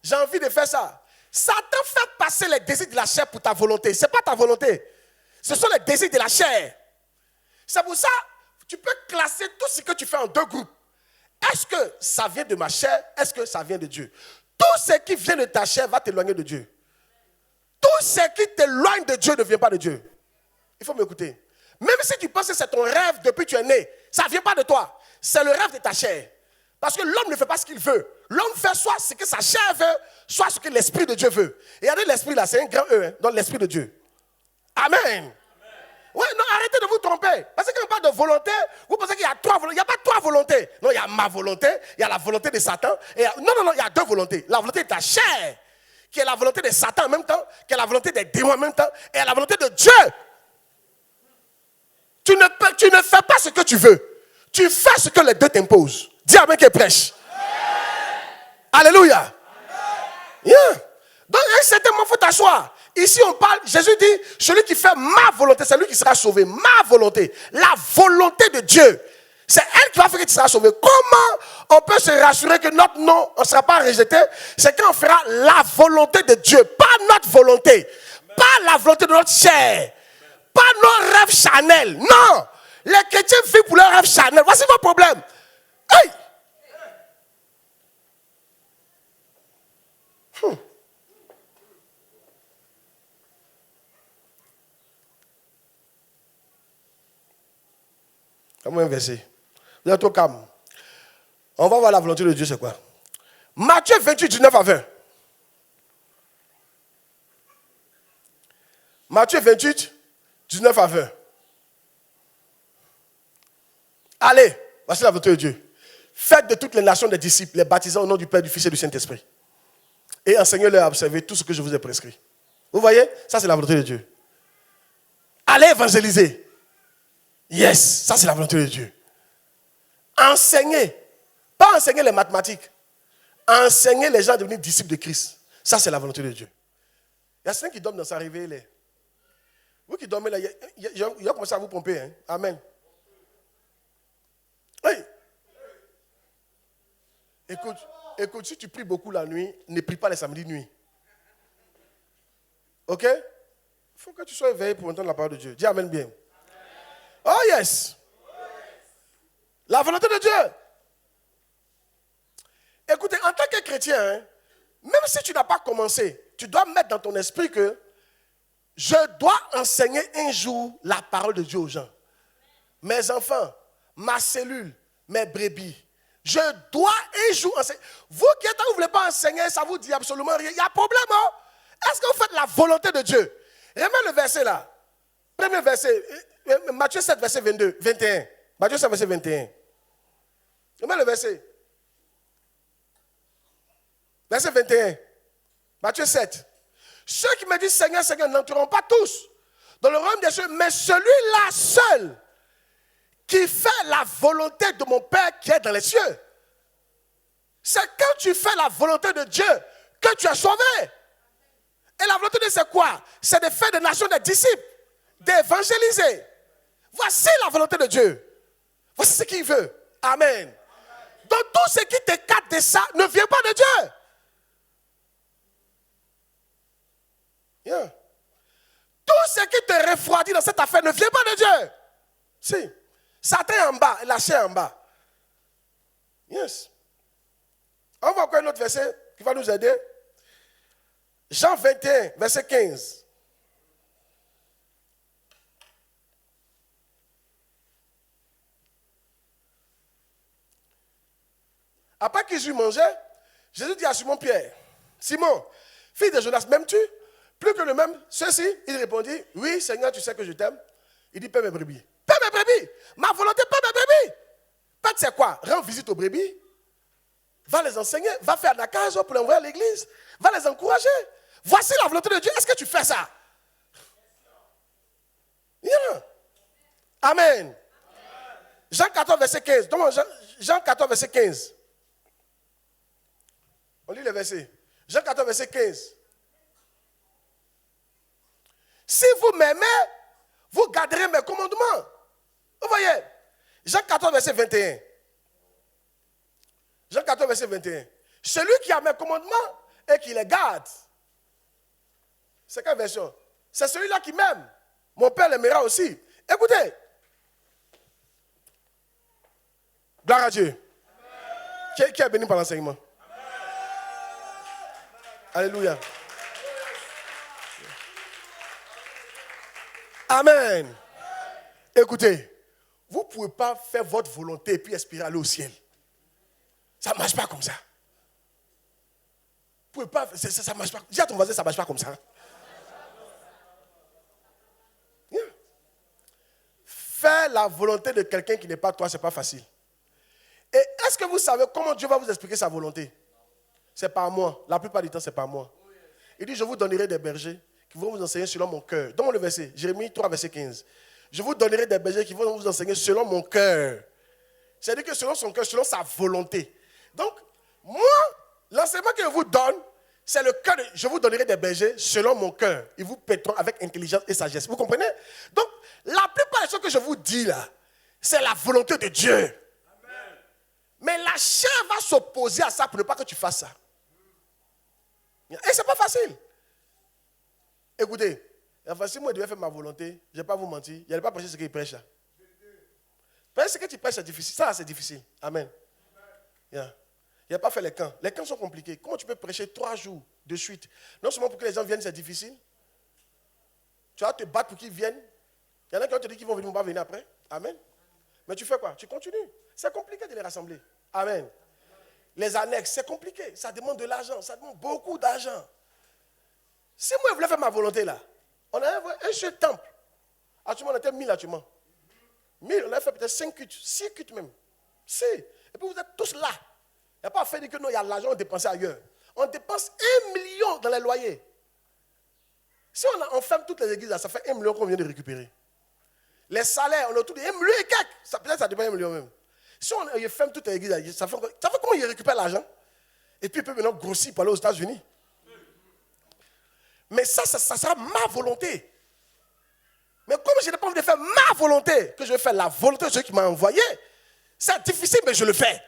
j'ai envie de faire ça. Satan fait passer les désirs de la chair pour ta volonté. Ce n'est pas ta volonté. Ce sont les désirs de la chair. C'est pour ça, tu peux classer tout ce que tu fais en deux groupes. Est-ce que ça vient de ma chair? Est-ce que ça vient de Dieu? Tout ce qui vient de ta chair va t'éloigner de Dieu. Tout ce qui t'éloigne de Dieu ne vient pas de Dieu. Il faut m'écouter. Même si tu penses que c'est ton rêve depuis que tu es né, ça ne vient pas de toi. C'est le rêve de ta chair. Parce que l'homme ne fait pas ce qu'il veut. L'homme fait soit ce que sa chair veut, soit ce que l'Esprit de Dieu veut. Et regardez l'Esprit là, c'est un grand E, dans l'Esprit de Dieu. Amen. Oui, non, arrêtez de vous tromper. Parce que quand on parle de volonté, vous pensez qu'il y a trois volontés. Il n'y a pas trois volontés. Non, il y a ma volonté, il y a la volonté de Satan. Non, il y a deux volontés. La volonté de ta chair, qui est la volonté de Satan en même temps, qui est la volonté des démons en même temps, et la volonté de Dieu. Tu ne fais pas ce que tu veux. Tu fais ce que les deux t'imposent. Dis Amen qui prêche. Alléluia. Yeah. Donc, à un certain moment, il faut t'asseoir. Ici, on parle, Jésus dit, celui qui fait ma volonté, c'est lui qui sera sauvé. Ma volonté. La volonté de Dieu. C'est elle qui va faire que tu seras sauvé. Comment on peut se rassurer que notre nom ne sera pas rejeté? C'est quand on fera la volonté de Dieu. Pas notre volonté. Pas la volonté de notre chair. Pas nos rêves charnels. Non. Les chrétiens vivent pour leurs rêves charnels. Voici vos problèmes. Hey! Comment un verset? Vous êtes au calme. On va voir la volonté de Dieu, c'est quoi? Matthieu 28, 19 à 20. Matthieu 28, 19 à 20. Allez, voici la volonté de Dieu. Faites de toutes les nations des disciples, les baptisant au nom du Père, du Fils et du Saint-Esprit. Et enseignez-leur à observer tout ce que je vous ai prescrit. Vous voyez? Ça, c'est la volonté de Dieu. Allez évangéliser. Yes, ça, c'est la volonté de Dieu. Enseignez. Pas enseigner les mathématiques. enseigner les gens à devenir disciples de Christ. Ça, c'est la volonté de Dieu. Il y a certains qui dorment dans sa réveil. Vous qui dormez là, il a commencé à vous pomper. Hein? Amen. Oui. Écoute, si tu pries beaucoup la nuit, ne prie pas les samedis nuit. Ok? Il faut que tu sois éveillé pour entendre la parole de Dieu. Dis amen bien. Amen. Oh yes. La volonté de Dieu. Écoutez, en tant que chrétien, hein, même si tu n'as pas commencé, tu dois mettre dans ton esprit que je dois enseigner un jour la parole de Dieu aux gens. Mes enfants, ma cellule, mes brebis. Je dois un jour enseigner. Vous qui êtes là, vous ne voulez pas enseigner, ça vous dit absolument rien. Il y a un problème, hein? Est-ce que vous faites la volonté de Dieu? Remets le verset là. Premier verset, Matthieu 7, verset 22, 21. Matthieu 7, verset 21. Remets le verset. Verset 21. Matthieu 7. Ceux qui me disent Seigneur, Seigneur n'entreront pas tous dans le royaume des cieux, mais celui-là seul qui fait la volonté de mon Père qui est dans les cieux. C'est quand tu fais la volonté de Dieu que tu es sauvé. Et la volonté de Dieu, c'est quoi? C'est de faire des nations des disciples, d'évangéliser. Voici la volonté de Dieu. Voici ce qu'il veut. Amen. Donc tout ce qui t'écarte de ça ne vient pas de Dieu. Yeah. Tout ce qui te refroidit dans cette affaire ne vient pas de Dieu. Si. Satan est en bas, la chair est en bas. Yes. On va encore un autre verset qui va nous aider. Jean 21, verset 15. Après qu'ils eurent mangé, Jésus dit à Simon-Pierre, Simon, fils de Jonas, m'aimes-tu? Plus que le même, ceci, il répondit, oui, Seigneur, tu sais que je t'aime. Il dit, paie mes brebis. Paie mes brebis. Ma volonté, paie mes brebis. Paie, c'est quoi? Rends visite aux brebis. Va les enseigner. Va faire de la case pour les envoyer à l'église. Va les encourager. Voici la volonté de Dieu. Est-ce que tu fais ça? Yeah. Amen. Jean 14, verset 15. Donc, Jean 14, verset 15. On lit le verset. Jean 14, verset 15. Si vous m'aimez, vous garderez mes commandements. Vous voyez? Jean 14, verset 21. Jean 14, verset 21. Celui qui a mes commandements et qui les garde. C'est quelle version? C'est celui-là qui m'aime. Mon Père l'aimera aussi. Écoutez. Gloire à Dieu. Qui est béni par l'enseignement? Alléluia. Amen. Écoutez, vous ne pouvez pas faire votre volonté et puis espérer aller au ciel. Ça ne marche pas comme ça. Vous ne pouvez pas, ça ne marche pas. Dis à ton voisin, ça ne marche pas comme ça. Yeah. Faire la volonté de quelqu'un qui n'est pas toi, ce n'est pas facile. Et est-ce que vous savez comment Dieu va vous expliquer sa volonté? C'est pas moi. La plupart du temps, c'est pas moi. Il dit, je vous donnerai des bergers qui vont vous enseigner selon mon cœur. Donne-moi le verset, Jérémie 3, verset 15. Je vous donnerai des bergers qui vont vous enseigner selon mon cœur. C'est-à-dire que selon son cœur, selon sa volonté. Donc, moi, l'enseignement que je vous donne, c'est le cœur. Je vous donnerai des bergers selon mon cœur. Ils vous paieront avec intelligence et sagesse. Vous comprenez? Donc, la plupart des choses que je vous dis là, c'est la volonté de Dieu. Amen. Mais la chair va s'opposer à ça pour ne pas que tu fasses ça. Et ce n'est pas facile. Écoutez, si moi je devais faire ma volonté, je ne vais pas vous mentir, il n'y a pas prêcher ce qu'il prêche là. Parce que ce que tu prêches, c'est difficile. Ça, c'est difficile. Amen. Yeah. Il n'y a pas fait les camps. Les camps sont compliqués. Comment tu peux prêcher 3 jours de suite? Non seulement pour que les gens viennent, c'est difficile. Tu vas te battre pour qu'ils viennent. Il y en a qui vont te dire qu'ils vont venir, ils ne vont pas venir après. Amen. Mais tu fais quoi? Tu continues. C'est compliqué de les rassembler. Amen. Les annexes, c'est compliqué. Ça demande de l'argent. Ça demande beaucoup d'argent. Si moi je voulais faire ma volonté là, on avait un seul temple. Actuellement, on était 1000 actuellement. 1000, on avait fait peut-être 5 cultes, 6 cultes même. 6. Et puis vous êtes tous là. Il n'y a pas fait que non, il y a l'argent, on dépense ailleurs. On dépense 1 million dans les loyers. Si on ferme toutes les églises là, ça fait 1 million qu'on vient de récupérer. Les salaires, on a tout dit 1 million et quelques. Peut-être ça dépend 1 million même. Si on ferme toutes les églises là, ça fait comment ils récupèrent l'argent? Et puis il peut maintenant grossir pour aller aux États-Unis. Mais ça sera ma volonté. Mais comme je n'ai pas envie de faire ma volonté, que je vais faire la volonté de celui qui m'a envoyé, c'est difficile, mais je le fais.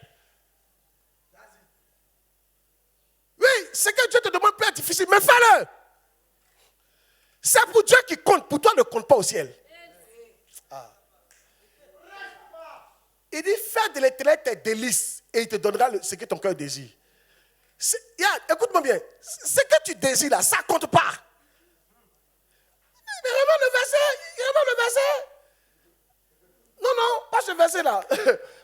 Oui, ce que Dieu te demande peut être difficile, mais fais-le. C'est pour Dieu qui compte, pour toi ne compte pas au ciel. Ah. Il dit, fais de l'éternel tes délices et il te donnera ce que ton cœur désire. Écoute-moi bien, ce que tu désires là, ça ne compte pas. Mais vraiment le verset. Non, pas ce verset là.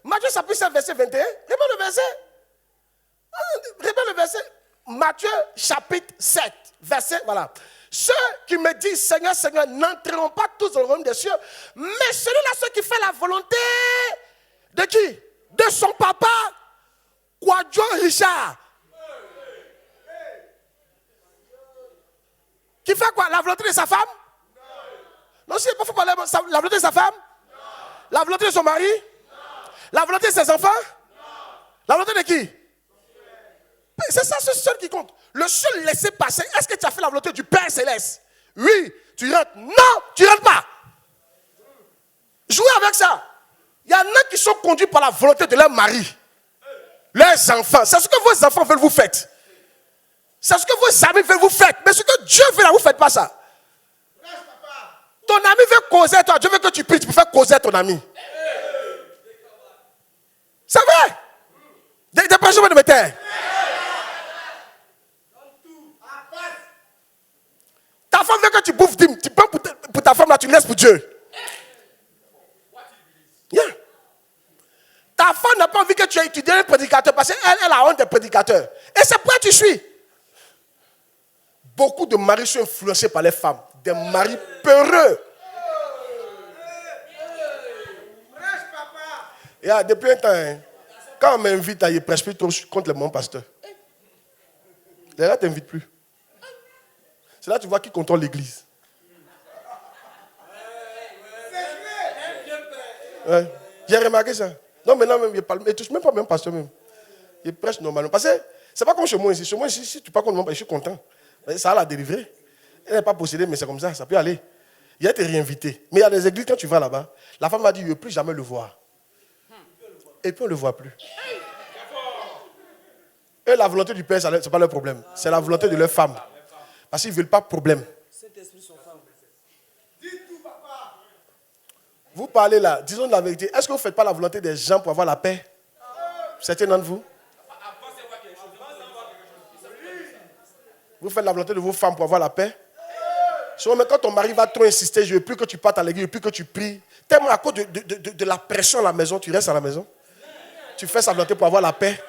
Matthieu chapitre 7, verset 21. Vraiment le verset. Vraiment le verset. Matthieu chapitre 7, verset, voilà. Ceux qui me disent Seigneur, Seigneur, n'entreront pas tous dans le royaume des cieux, mais celui-là, ceux qui fait la volonté de qui? De son papa, Kwadjo Richard. Qui fait quoi? La volonté de sa femme? Non, si il pas fait parler la volonté de sa femme? La volonté de son mari? La volonté de ses enfants? La volonté de qui? C'est ça, c'est seul qui compte. Le seul laisser passer, est-ce que tu as fait la volonté du Père Céleste? Oui, tu rentres. Non, tu rentres pas. Jouez avec ça. Il y en a qui sont conduits par la volonté de leur mari. Leurs enfants. C'est ce que vos enfants veulent, vous faites. C'est ce que vos amis veulent, vous faites. Mais ce que Dieu veut, là, vous ne faites pas ça. Ton ami veut causer à toi. Dieu veut que tu pries pour faire causer à ton ami. C'est vrai. Des personnes de me taire. Ta femme veut que tu bouffes dîme. Tu prends pour ta femme là, tu laisses pour Dieu. Yeah. Ta femme n'a pas envie que tu aies étudié un prédicateur parce qu'elle a honte des prédicateurs. Et c'est pourquoi tu suis. Beaucoup de maris sont influencés par les femmes. Des maris peureux. Yeah, depuis un temps, hein, quand on m'invite, il ne prêche plus trop contre mon pasteur. Les gars ne t'invitent plus. C'est là que tu vois qui contrôle l'église. Ouais. J'ai remarqué ça. Non, maintenant même, il ne touche même pas mon pasteur même. Il prêche normalement. Parce que c'est pas comme chez moi ici. Chez moi ici, si tu parles contre mon pasteur, je suis content. Ça l'a délivré. Elle n'est pas possédée, mais c'est comme ça peut aller. Il a été réinvité. Mais il y a des églises, quand tu vas là-bas, la femme m'a dit, je ne veux plus jamais le voir. Et puis on ne le voit plus. Et la volonté du Père, ce n'est pas leur problème. C'est la volonté de leur femme. Parce qu'ils ne veulent pas de problème. Vous parlez là, disons la vérité. Est-ce que vous ne faites pas la volonté des gens pour avoir la paix? Certains d'entre vous? Vous faites la volonté de vos femmes pour avoir la paix? Mais quand ton mari va trop insister, je ne veux plus que tu partes à l'église, je ne veux plus que tu pries. Tellement à cause de la pression à la maison, tu restes à la maison. Tu fais sa volonté pour avoir la paix.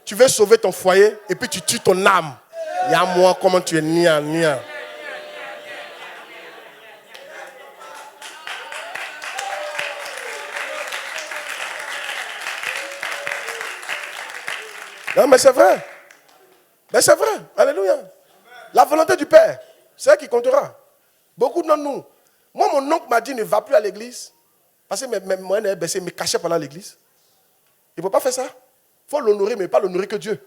Tu veux sauver ton foyer et puis tu tues ton âme. Il y a moi, comment tu es nia. Non, mais c'est vrai. Mais c'est vrai. Alléluia. La volonté du Père, c'est elle qui comptera. Beaucoup d'entre nous. Moi, mon oncle m'a dit ne va plus à l'église. Parce que mes moyens avaient baissé, me cachait pendant l'église. Il ne faut pas faire ça. Il faut l'honorer, mais pas l'honorer que Dieu.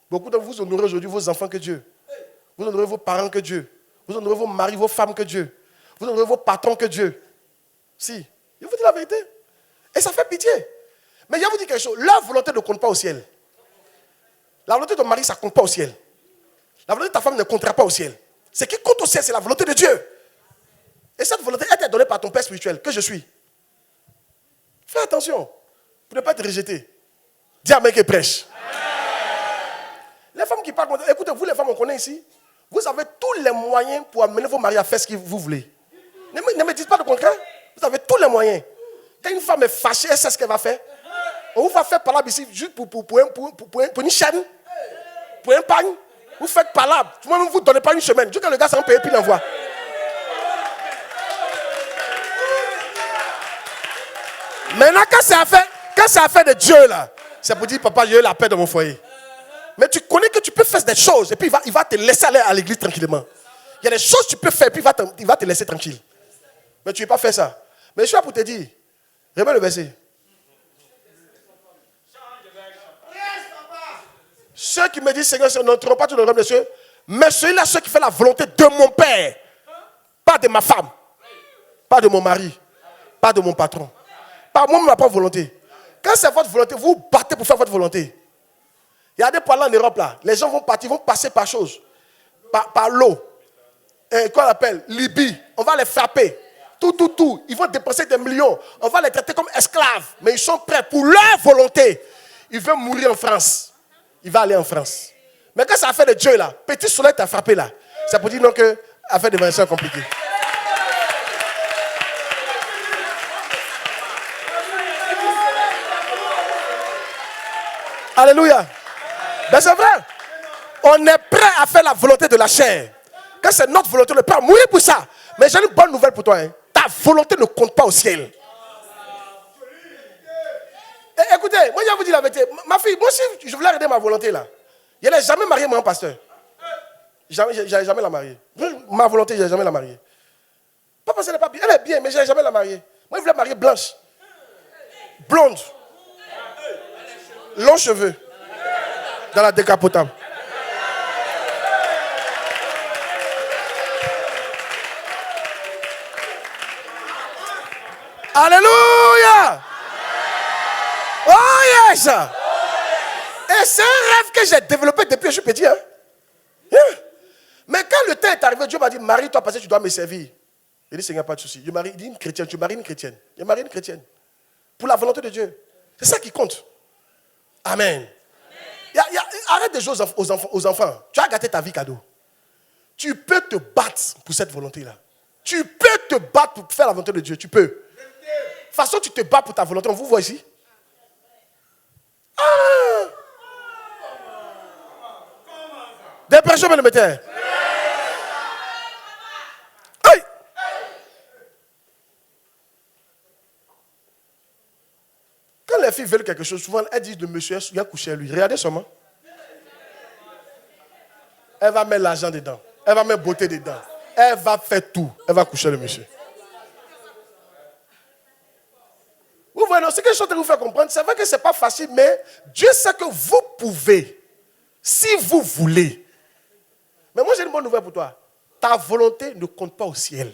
Beaucoup d'entre vous honorez aujourd'hui vos enfants que Dieu. Vous honorez vos parents que Dieu. Vous honorez vos maris, vos femmes que Dieu. Vous honorez vos patrons que Dieu. Si. Je vous dis la vérité. Et ça fait pitié. Mais je vous dis quelque chose. Leur volonté ne compte pas au ciel. La volonté de ton mari, ça ne compte pas au ciel. La volonté de ta femme ne comptera pas au ciel. Ce qui compte au ciel, c'est la volonté de Dieu. Et cette volonté, elle t'est donnée par ton Père spirituel, que je suis. Fais attention, pour ne pas être rejeté. Dis à mec qui prêche. Les femmes qui parlent, écoutez, vous les femmes, on connaît ici. Vous avez tous les moyens pour amener vos maris à faire ce que vous voulez. Ne me dites pas le contraire. Vous avez tous les moyens. Quand une femme est fâchée, elle sait ce qu'elle va faire. On vous va faire palabre ici juste pour une chaîne, pour un pagne. Vous faites palabre. Vous ne donnez pas une semaine. Juste quand le gars s'en paye, puis il envoie. Maintenant, quand c'est affaire de Dieu, là, c'est pour dire, papa, j'ai eu la paix dans mon foyer. Mais tu connais que tu peux faire des choses, et puis il va te laisser aller à l'église tranquillement. Il y a des choses que tu peux faire, et puis il va te laisser tranquille. Mais tu ne veux pas faire ça. Mais je suis là pour te dire, remets le verset. ceux qui me disent, Seigneur, n'entreront pas dans le royaume des cieux, mais celui-là, ceux qui font la volonté de mon Père, pas de ma femme, pas de mon mari, pas de mon patron, pas moi, ma propre volonté. Quand c'est votre volonté, vous vous battez pour faire votre volonté. Il y a des points là en Europe, là. Les gens vont partir, vont passer par chose. Par l'eau. Quoi on appelle Libye. On va les frapper. Tout. Ils vont dépenser des millions. On va les traiter comme esclaves. Mais ils sont prêts pour leur volonté. Ils veulent mourir en France. Il va aller en France. Mais quand c'est affaire de Dieu, là, petit soleil t'a frappé, là. Ça peut dire non que affaire de Vincent est compliquée. Alléluia. Ben c'est vrai. On est prêt à faire la volonté de la chair. Quand c'est notre volonté, on est prêt à mourir pour ça. Mais j'ai une bonne nouvelle pour toi. Hein. Ta volonté ne compte pas au ciel. Et écoutez, moi je vais vous dire la vérité. Ma fille, moi aussi, je voulais arrêter ma volonté là. Je n'ai jamais marié mon pasteur. Jamais la marier. Ma volonté, je n'ai jamais la marier. Pas parce qu'elle n'est pas bien. Elle est bien, mais je n'ai jamais la marier. Moi, je voulais marier blanche. Blonde. Longs cheveux. Dans la décapotable. Alléluia. Oh yes. Et c'est un rêve que j'ai développé depuis que je suis petit. Hein? Mais quand le temps est arrivé, Dieu m'a dit, marie-toi parce que tu dois me servir. Il dit, Seigneur, pas de souci. Il dit une chrétienne, tu maries une chrétienne. Il marie une chrétienne. Pour la volonté de Dieu. C'est ça qui compte. Amen. Arrête de jouer aux enfants. Tu as gâté ta vie cadeau. Tu peux te battre pour cette volonté-là. Tu peux te battre pour faire la volonté de Dieu. Tu peux. De toute façon, tu te bats pour ta volonté. On vous voit ici. Ah! Dépression, me le mettez. Aïe! Quand les filles veulent quelque chose, souvent elles disent de monsieur, il y a couché à lui. Regardez seulement. Elle va mettre l'argent dedans. Elle va mettre beauté dedans. Elle va faire tout. Elle va coucher le monsieur. Vous voyez, c'est quelque chose que vous faire comprendre. C'est vrai que ce n'est pas facile, mais Dieu sait que vous pouvez, si vous voulez. Mais moi, j'ai une bonne nouvelle pour toi. Ta volonté ne compte pas au ciel.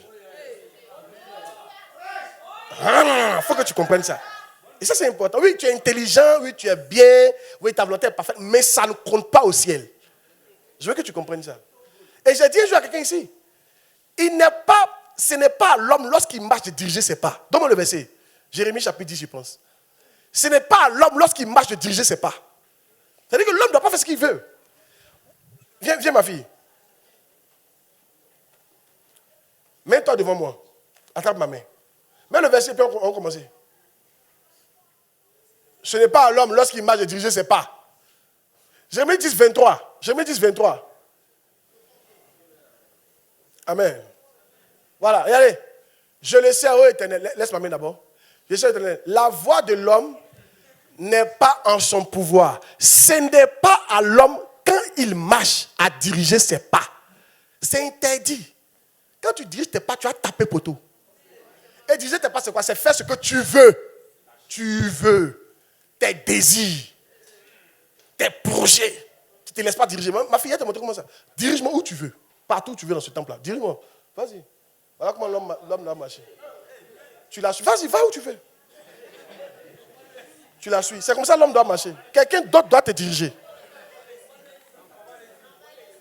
Il faut que tu comprennes ça. Et ça, c'est important. Oui, tu es intelligent, oui, tu es bien, oui, ta volonté est parfaite, mais ça ne compte pas au ciel. Je veux que tu comprennes ça. Et j'ai dit un jour à quelqu'un ici, ce n'est pas à l'homme lorsqu'il marche de diriger ses pas. Donne-moi le verset. Jérémie chapitre 10, je pense. Ce n'est pas à l'homme lorsqu'il marche de diriger ses pas. C'est-à-dire que l'homme ne doit pas faire ce qu'il veut. Viens ma fille. Mets-toi devant moi. Attrape ma main. Mets le verset, puis on va commencer. Ce n'est pas à l'homme lorsqu'il marche de diriger ses pas. Jérémie 10, 23. Jérémie 10, 23. Amen. Voilà, regardez. Je le sais, ô Éternel. Laisse ma main d'abord. Je sais, Éternel. La voix de l'homme n'est pas en son pouvoir. Ce n'est pas à l'homme, quand il marche, à diriger ses pas. C'est interdit. Quand tu diriges tes pas, tu as tapé poteau. Et diriger tes pas, c'est quoi? C'est faire ce que tu veux. Tu veux. Tes désirs. Tes projets. Tu ne te laisses pas diriger. Ma fille, elle te montre comment ça. Dirige-moi où tu veux. Partout où tu veux dans ce temple-là. Dirige-moi. Vas-y. Voilà comment l'homme a marché. Tu la suis. Vas-y, va où tu veux. Tu la suis. C'est comme ça l'homme doit marcher. Quelqu'un d'autre doit te diriger.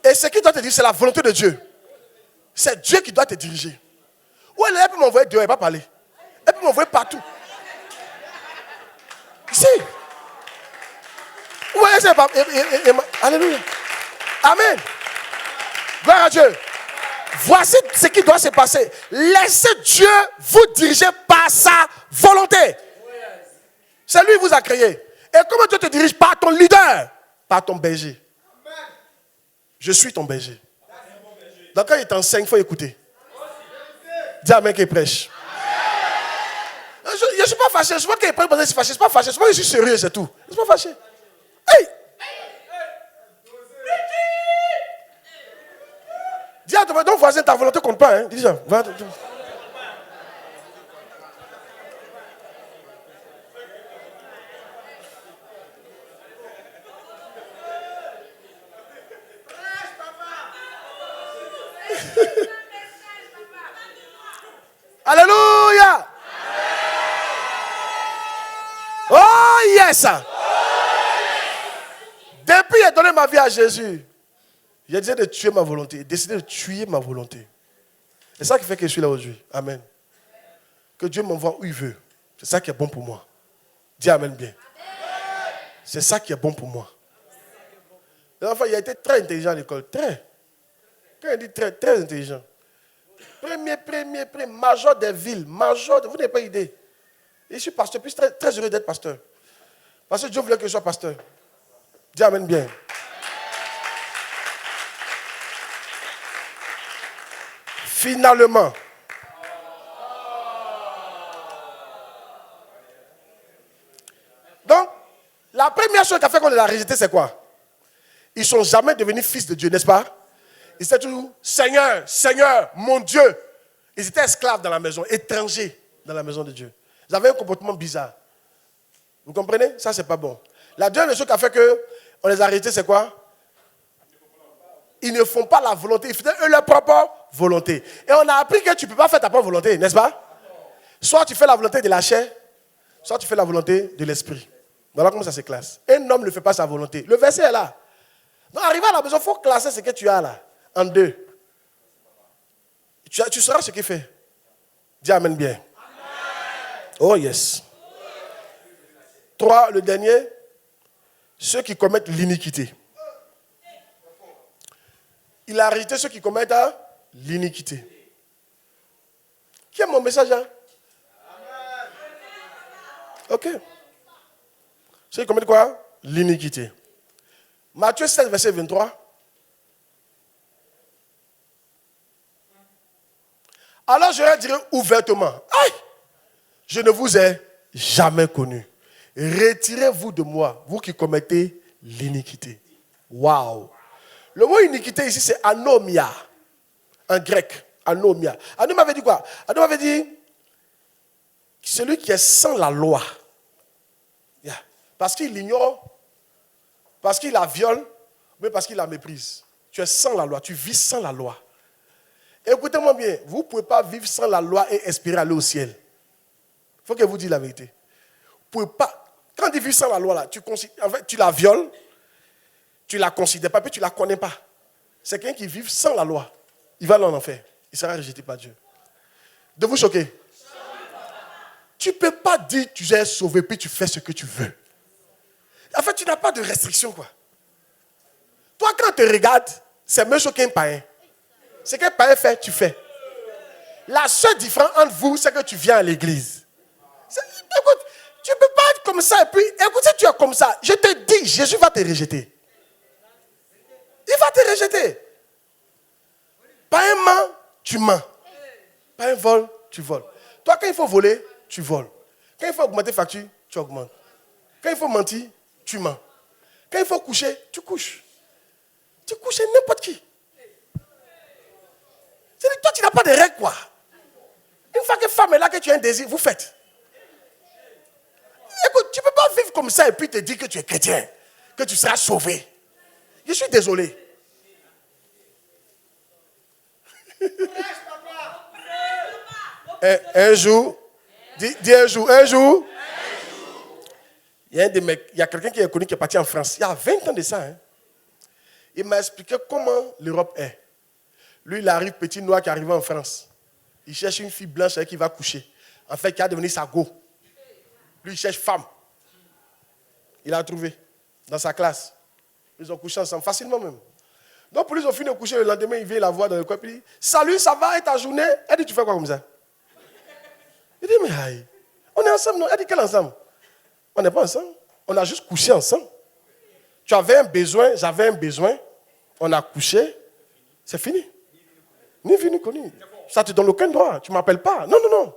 Et ce qui doit te diriger, c'est la volonté de Dieu. C'est Dieu qui doit te diriger. Ou elle peut m'envoyer dehors, elle ne va pas parler. Elle peut m'envoyer partout. Ici. Ouais, c'est pas. Alléluia. Amen. Gloire à Dieu. Voici ce qui doit se passer. Laissez Dieu vous diriger par sa volonté. C'est lui qui vous a créé. Et comment Dieu te dirige? Par ton leader, par ton berger. Je suis ton berger. Donc quand il t'enseigne, il faut écouter. Dis Amen qu'il prêche. Je ne suis pas fâché. Je vois qu'il prêche, je ne suis fâché. Je ne suis pas fâché. Je vois que je suis sérieux, c'est tout. Je ne suis pas fâché. Hey! Dis à ton voisin, ta volonté ne compte pas. Hein? Dis ça. Alléluia. Oh yes. Depuis j'ai donné ma vie à Jésus, j'ai décidé de tuer ma volonté. Décidé de tuer ma volonté. C'est ça qui fait que je suis là aujourd'hui. Amen. Que Dieu m'envoie où il veut. C'est ça qui est bon pour moi. Dis amen bien. C'est ça qui est bon pour moi. L'enfant, il a été très intelligent à l'école. Très. Quand il dit très, très intelligent. Premier, major des villes. Major, vous n'avez pas idée. Et je suis pasteur, puis très, très heureux d'être pasteur. Parce que Dieu voulait que je sois pasteur. Dis amen bien. Finalement. Donc, la première chose qui a fait qu'on l'a rejeté, c'est quoi? Ils ne sont jamais devenus fils de Dieu, n'est-ce pas? Ils étaient toujours Seigneur, Seigneur, mon Dieu. Ils étaient esclaves dans la maison, étrangers dans la maison de Dieu. Ils avaient un comportement bizarre. Vous comprenez? Ça, c'est pas bon. La deuxième chose qui a fait qu'on les a rejetés, c'est quoi? Ils ne font pas la volonté, ils faisaient eux leur propre volonté. Et on a appris que tu ne peux pas faire ta propre volonté, n'est-ce pas? Soit tu fais la volonté de la chair, soit tu fais la volonté de l'esprit. Voilà comment ça se classe. Un homme ne fait pas sa volonté. Le verset est là. Donc, arrivé à la maison, il faut classer ce que tu as là, en deux. Tu sauras ce qu'il fait. Dis amen bien. Amen. Oh yes. 3, le dernier, ceux qui commettent l'iniquité. Il a rejeté ceux qui commettent l'iniquité. Qui est mon message hein? Ok. Ceux qui commettent quoi? L'iniquité. Matthieu 7, verset 23. Alors je leur dirai ouvertement, aïe, je ne vous ai jamais connu. Retirez-vous de moi, vous qui commettez l'iniquité. Waouh. Le mot iniquité ici, c'est anomia. En grec, anomia. Anomia avait dit quoi? Anomia avait dit celui qui est sans la loi. Yeah. Parce qu'il l'ignore, parce qu'il la viole, mais parce qu'il la méprise. Tu es sans la loi, tu vis sans la loi. Écoutez-moi bien, vous ne pouvez pas vivre sans la loi et espérer aller au ciel. Il faut que vous dites la vérité. Vous pouvez pas. Quand tu vis sans la loi, là, en fait, tu la violes, tu ne la considères pas, puis tu ne la connais pas. C'est quelqu'un qui vit sans la loi. Il va aller en enfer. Il sera rejeté par Dieu. De vous choquer. Tu ne peux pas dire que tu es sauvé, puis tu fais ce que tu veux. En fait, tu n'as pas de restriction, quoi. Toi, quand tu regardes, c'est même chose qu'un païen. Ce qu'un païen fait, tu fais. La seule différence entre vous, c'est que tu viens à l'église. Écoute, tu ne peux pas être comme ça et puis, écoute, si tu es comme ça, je te dis, Jésus va te rejeter. Il va te rejeter. Pas un ment, tu mens. Pas un vol, tu voles. Toi, quand il faut voler, tu voles. Quand il faut augmenter facture, tu augmentes. Quand il faut mentir, tu mens. Quand il faut coucher, tu couches. Tu couches avec n'importe qui. C'est-à-dire, toi, tu n'as pas de règles, quoi. Une fois que femme est là, que tu as un désir, vous faites. Écoute, tu ne peux pas vivre comme ça et puis te dire que tu es chrétien, que tu seras sauvé. Je suis désolé. Un jour, dis un jour, il y a quelqu'un qui est connu qui est parti en France. Il y a 20 ans de ça. Hein. Il m'a expliqué comment l'Europe est. Lui, il arrive, petit noir qui arrive en France. Il cherche une fille blanche avec qui il va coucher. En fait, qui a devenu sa go. Lui, il cherche femme. Il a trouvé dans sa classe. Ils ont couché ensemble, facilement même. Donc, pour lui, ils ont fini de coucher. Le lendemain, il vient la voir dans le coin. Puis il dit, salut, ça va, et ta journée? Elle dit, tu fais quoi comme ça? Il dit, mais aïe, on est ensemble, non? Elle dit, quel ensemble? On n'est pas ensemble. On a juste couché ensemble. Tu avais un besoin, j'avais un besoin. On a couché. C'est fini. Ni vu ni connu. Ça ne te donne aucun droit. Tu ne m'appelles pas. Non, non, non.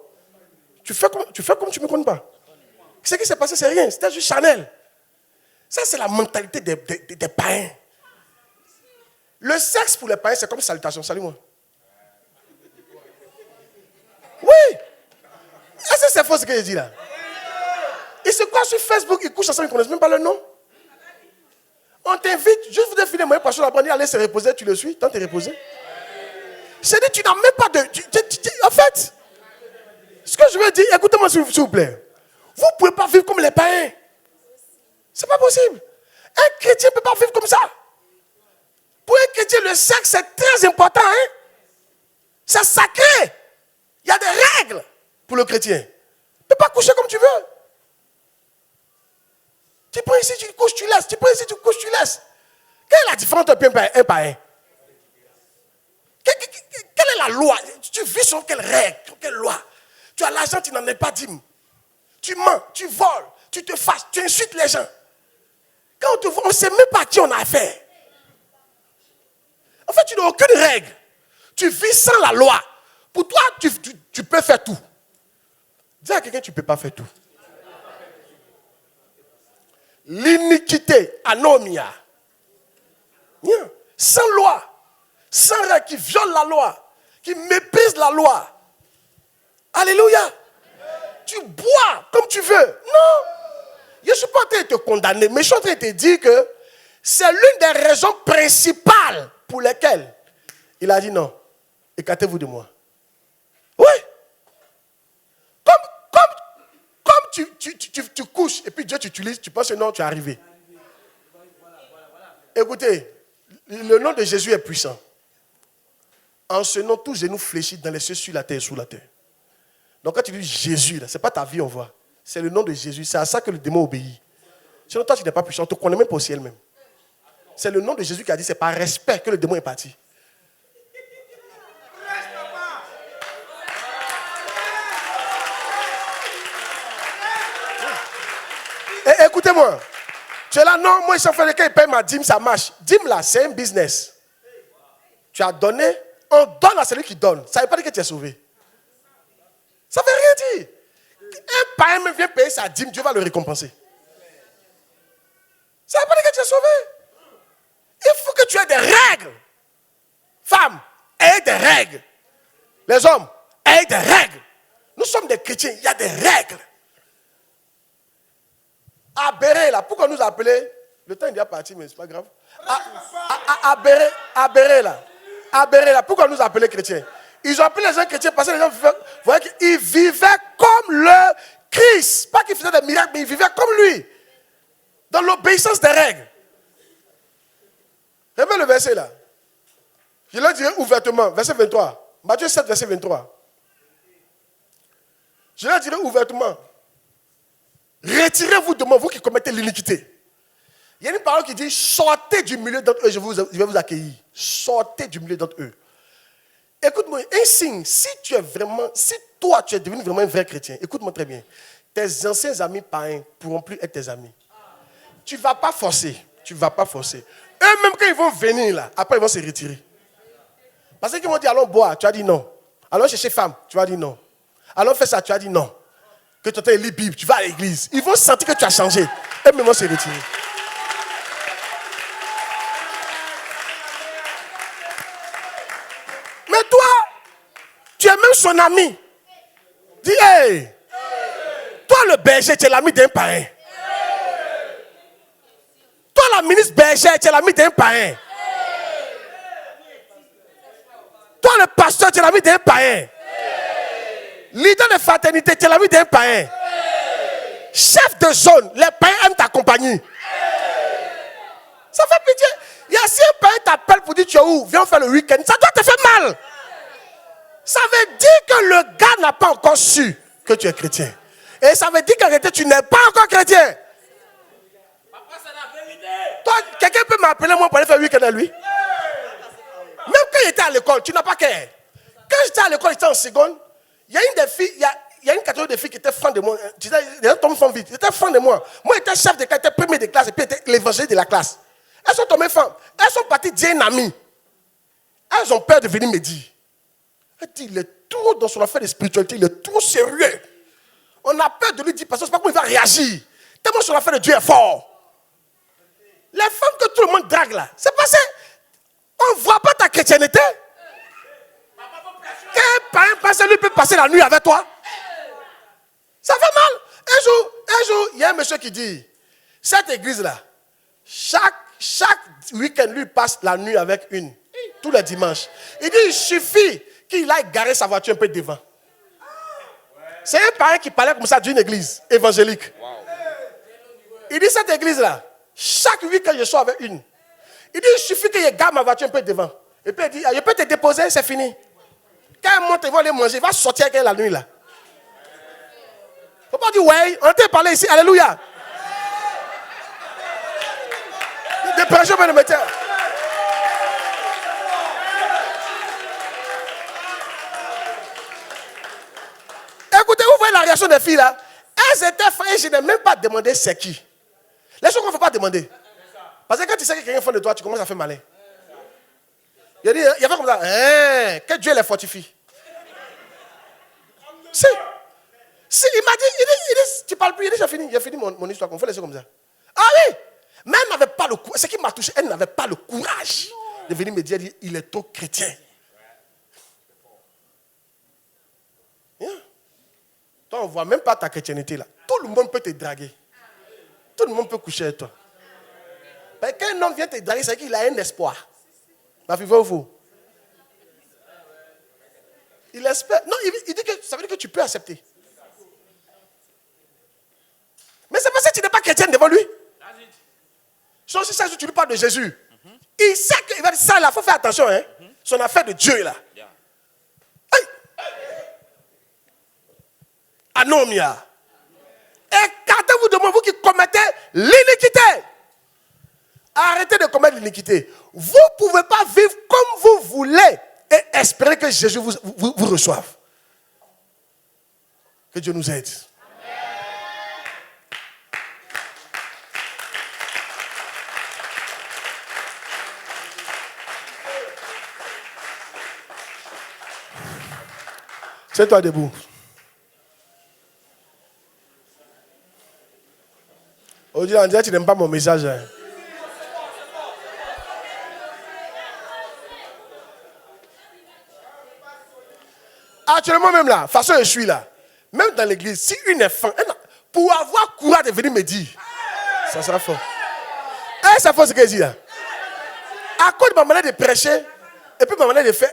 Tu fais comme tu ne me connais pas. Ce qui s'est passé, c'est rien. C'était juste charnel. Ça, c'est la mentalité des païens. Le sexe pour les païens, c'est comme salutation. Salut-moi. Oui. Est-ce que c'est faux ce que je dis là? Ils se croient sur Facebook, ils couchent ensemble, ils ne connaissent même pas leur nom. On t'invite, juste vous définir, moi, parce que la aller se reposer, tu le suis, tant t'es reposé. C'est-à-dire, tu n'as même pas de... en fait, ce que je veux dire, écoutez-moi s'il vous plaît. Vous ne pouvez pas vivre comme les païens. Ce n'est pas possible. Un chrétien ne peut pas vivre comme ça. Pour un chrétien, le sexe, c'est très important. Hein? C'est sacré. Il y a des règles pour le chrétien. Tu ne peux pas coucher comme tu veux. Tu prends ici, tu couches, tu laisses. Tu prends ici, tu couches, tu laisses. Quelle est la différence entre un païen? Quelle est la loi? Tu vis sur quelle règle? Sur quelle loi? Tu as l'argent, tu n'en es pas dîme. Tu mens, tu voles, tu te fâches, tu insultes les gens. Quand on te voit, on ne sait même pas à qui on a affaire. En fait, tu n'as aucune règle. Tu vis sans la loi. Pour toi, tu peux faire tout. Dis à quelqu'un, tu ne peux pas faire tout. L'iniquité, anomia. Sans loi. Sans règle, qui viole la loi. Qui méprise la loi. Alléluia. Tu bois comme tu veux. Non. Je ne suis pas en train de te condamner, mais je suis en train de te dire que c'est l'une des raisons principales pour lesquelles il a dit non. Écartez-vous de moi. Oui. Comme tu couches et puis Dieu t'utilise, tu penses que non, tu es arrivé. Écoutez, le nom de Jésus est puissant. En ce nom, tous genoux fléchis dans les cieux, sur la terre et sous la terre. Donc quand tu dis Jésus, ce n'est pas ta vie, on voit. C'est le nom de Jésus. C'est à ça que le démon obéit. Sinon, toi, tu n'es pas puissant. On ne te connaît même pas au ciel même. C'est le nom de Jésus qui a dit, c'est par respect que le démon est parti. Et écoutez-moi. Tu es là, non, moi, je fais quand il paye ma dîme, ça marche. Dîme là, c'est un business. Tu as donné, on donne à celui qui donne. Ça ne veut pas dire que tu es sauvé. Ça ne veut rien dire. Un païen même vient payer sa dîme, Dieu va le récompenser. Ça ne veut pas dire que tu es sauvé. Il faut que tu aies des règles. Femmes, ayez des règles. Les hommes, ayez des règles. Nous sommes des chrétiens, il y a des règles. Abéré là, pourquoi nous appeler? Le temps est déjà parti, mais c'est pas grave. Abéré là, pourquoi nous appeler chrétiens? Ils ont appelé les gens chrétiens parce que les gens voyaient qu'ils vivaient comme le Christ. Pas qu'ils faisaient des miracles, mais ils vivaient comme lui. Dans l'obéissance des règles. Regardez le verset là. Je le dirai ouvertement, verset 23. Matthieu 7, verset 23. Je le dirai ouvertement. Retirez-vous de moi, vous qui commettez l'iniquité. Il y a une parole qui dit, sortez du milieu d'entre eux, je vais vous accueillir. Sortez du milieu d'entre eux. Écoute-moi, un signe, si toi tu es devenu vraiment un vrai chrétien, écoute-moi très bien, tes anciens amis païens ne pourront plus être tes amis. Tu ne vas pas forcer. Eux-mêmes quand ils vont venir là, après ils vont se retirer. Parce qu'ils vont dire, allons boire, tu as dit non. Allons chercher femme, tu as dit non. Allons faire ça, tu as dit non. Que tu as lu Bible, tu vas à l'église. Ils vont sentir que tu as changé. Eux-mêmes vont se retirer. Mais toi, tu es même son ami. Dis, hey. Toi le berger, tu es l'ami d'un païen. Toi la ministre berger, tu es l'ami d'un païen. Toi le pasteur, tu es l'ami d'un païen. Leader de fraternité, tu es l'ami d'un païen. Chef de zone, les païens aiment ta compagnie. Ça fait pitié. Il y a si un païen t'appelle pour dire tu es où, viens faire le week-end, ça doit te faire mal. Ça veut dire que le gars n'a pas encore su que tu es chrétien. Et ça veut dire qu'en réalité, tu n'es pas encore chrétien. Toi, quelqu'un peut m'appeler moi pour aller faire le week-end à lui. Même quand il était à l'école, tu n'as pas qu'à. Quand j'étais à l'école, j'étais en seconde. Il y a une des filles, il y a une catégorie de filles qui étaient fans de moi. Tu sais, les gens tombent vite. Ils étaient fans de moi. Moi, j'étais chef de classe, j'étais premier de classe et puis j'étais l'évangéliste de la classe. Elles sont tombées fans. Elles sont parties dire un ami. Elles ont peur de venir me dire. Elle dit, il est trop dans son affaire de spiritualité, il est trop sérieux. On a peur de lui dire, parce que c'est pas comment il va réagir. Tellement son affaire de Dieu est fort. Les femmes que tout le monde drague là, c'est parce qu'on ne voit pas ta chrétienté. Quand lui peut passer la nuit avec toi, ça fait mal. Un jour, il y a un monsieur qui dit, cette église là, chaque week-end, lui passe la nuit avec une. tous les dimanches. Il dit, il suffit qu'il aille garer sa voiture un peu devant. C'est un parrain qui parlait comme ça d'une église évangélique. Il dit, cette église-là, chaque week-end, je sors avec une. Il dit, il suffit que je gare ma voiture un peu devant. Et puis il dit, je peux te déposer, c'est fini. Quand elle monte, il va aller manger, il va sortir avec elle la nuit là. Faut pas dire, ouais, on t'a parlé ici, alléluia. Des prêcheurs, mais le métier. Écoutez, vous voyez la réaction des filles là. Elles étaient frères, je n'ai même pas demandé c'est qui. Les choses qu'on ne fait pas demander. Parce que quand tu sais que quelqu'un fait de toi, tu commences à faire malin. Il a dit, il y avait comme ça, que Dieu les fortifie. Si, il m'a dit, tu parles plus, il dit, j'ai fini mon histoire, qu'on fait les choses comme ça. Ah oui, mais elle n'avait pas le courage, ce qui m'a touché, elle n'avait pas le courage de venir me dire, il est trop chrétien. Yeah. Toi, on ne voit même pas ta chrétienté là. Tout le monde peut te draguer. Tout le monde peut coucher avec toi. Mais quand un homme vient te draguer, c'est qu'il a un espoir. Ma fille, va faux. Il espère. Non, il dit que ça veut dire que tu peux accepter. Mais c'est parce que tu n'es pas chrétien devant lui. Sauf si tu lui parles de Jésus. Il sait qu'il va dire ça, il faut faire attention. Hein? Son affaire de Dieu là. Hey. Anomia. Écartez-vous de moi, vous qui commettez l'iniquité. Arrêtez de commettre l'iniquité. Vous ne pouvez pas vivre comme vous voulez et espérer que Jésus vous reçoive. Que Dieu nous aide. Tiens-toi debout. Aujourd'hui, on dirait que tu n'aimes pas mon message. Hein. Actuellement même là, façon je suis là, même dans l'église, si une femme, pour avoir courage de venir me dire, ça sera fort. C'est fort ce qu'elle dit là. À cause de ma manière de prêcher, et puis ma manière de faire,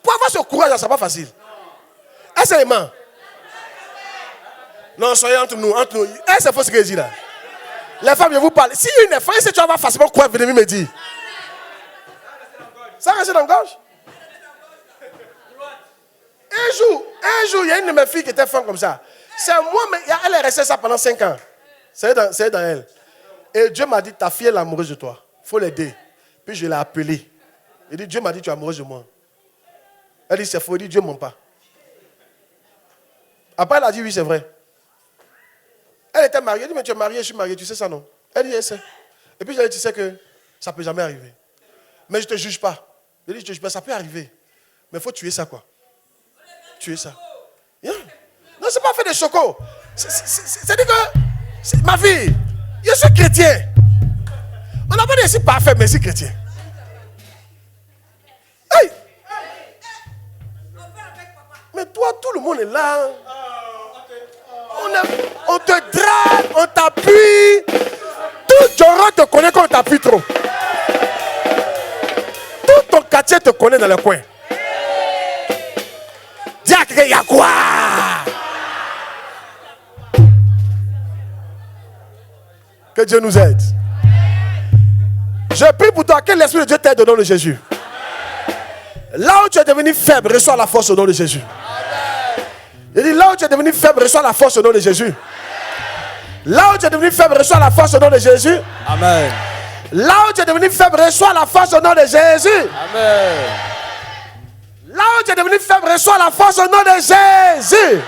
pour avoir ce courage là, ça n'est pas facile. Est-ce que c'est non, soyez entre nous. C'est fort ce qu'elle dit là. Les femmes, je vous parle. Si une femme, est-ce que tu vas avoir facilement courage de venir me dire? Ça reste dans la gorge. Un jour, il y a une de mes filles qui était femme comme ça. C'est moi, mais elle est restée ça pendant 5 ans. C'est dans elle. Et Dieu m'a dit, ta fille est amoureuse de toi. Il faut l'aider. Puis je l'ai appelée. Il dit, Dieu m'a dit, tu es amoureuse de moi. Elle dit, c'est faux. Il dit, Dieu ne ment pas. Après, elle a dit, oui, c'est vrai. Elle était mariée. Elle dit, mais tu es mariée, je suis mariée. Tu sais ça, non? Elle dit, elle sait. Et puis, je lui ai dit, tu sais que ça ne peut jamais arriver. Mais je ne te juge pas. Je lui ai dit, je te juge pas, ça peut arriver. Mais il faut tuer ça, quoi. Tuer ça. Yeah. Non, c'est pas fait de choco. C'est-à-dire que, ma fille, je suis chrétien. On n'a pas dit ici parfait, mais je suis chrétien. Hey. Mais toi, tout le monde est là. On te drague, on t'appuie. Tout Joro te connaît quand on t'appuie trop. Tout ton quartier te connaît dans le coin. Dis à quelqu'un, il y a quoi? Que Dieu nous aide. Je prie pour toi que l'Esprit de Dieu t'aide au nom de Jésus. Là où tu es devenu faible, reçois la force au nom de Jésus. Il dit, là où tu es devenu faible, reçois la force au nom de Jésus. Là où tu es devenu faible, reçois la force au nom de Jésus. Amen. Là où tu es devenu faible, reçois la force au nom de Jésus. Amen. Là où tu es devenu faible, reçois la force au nom de Jésus.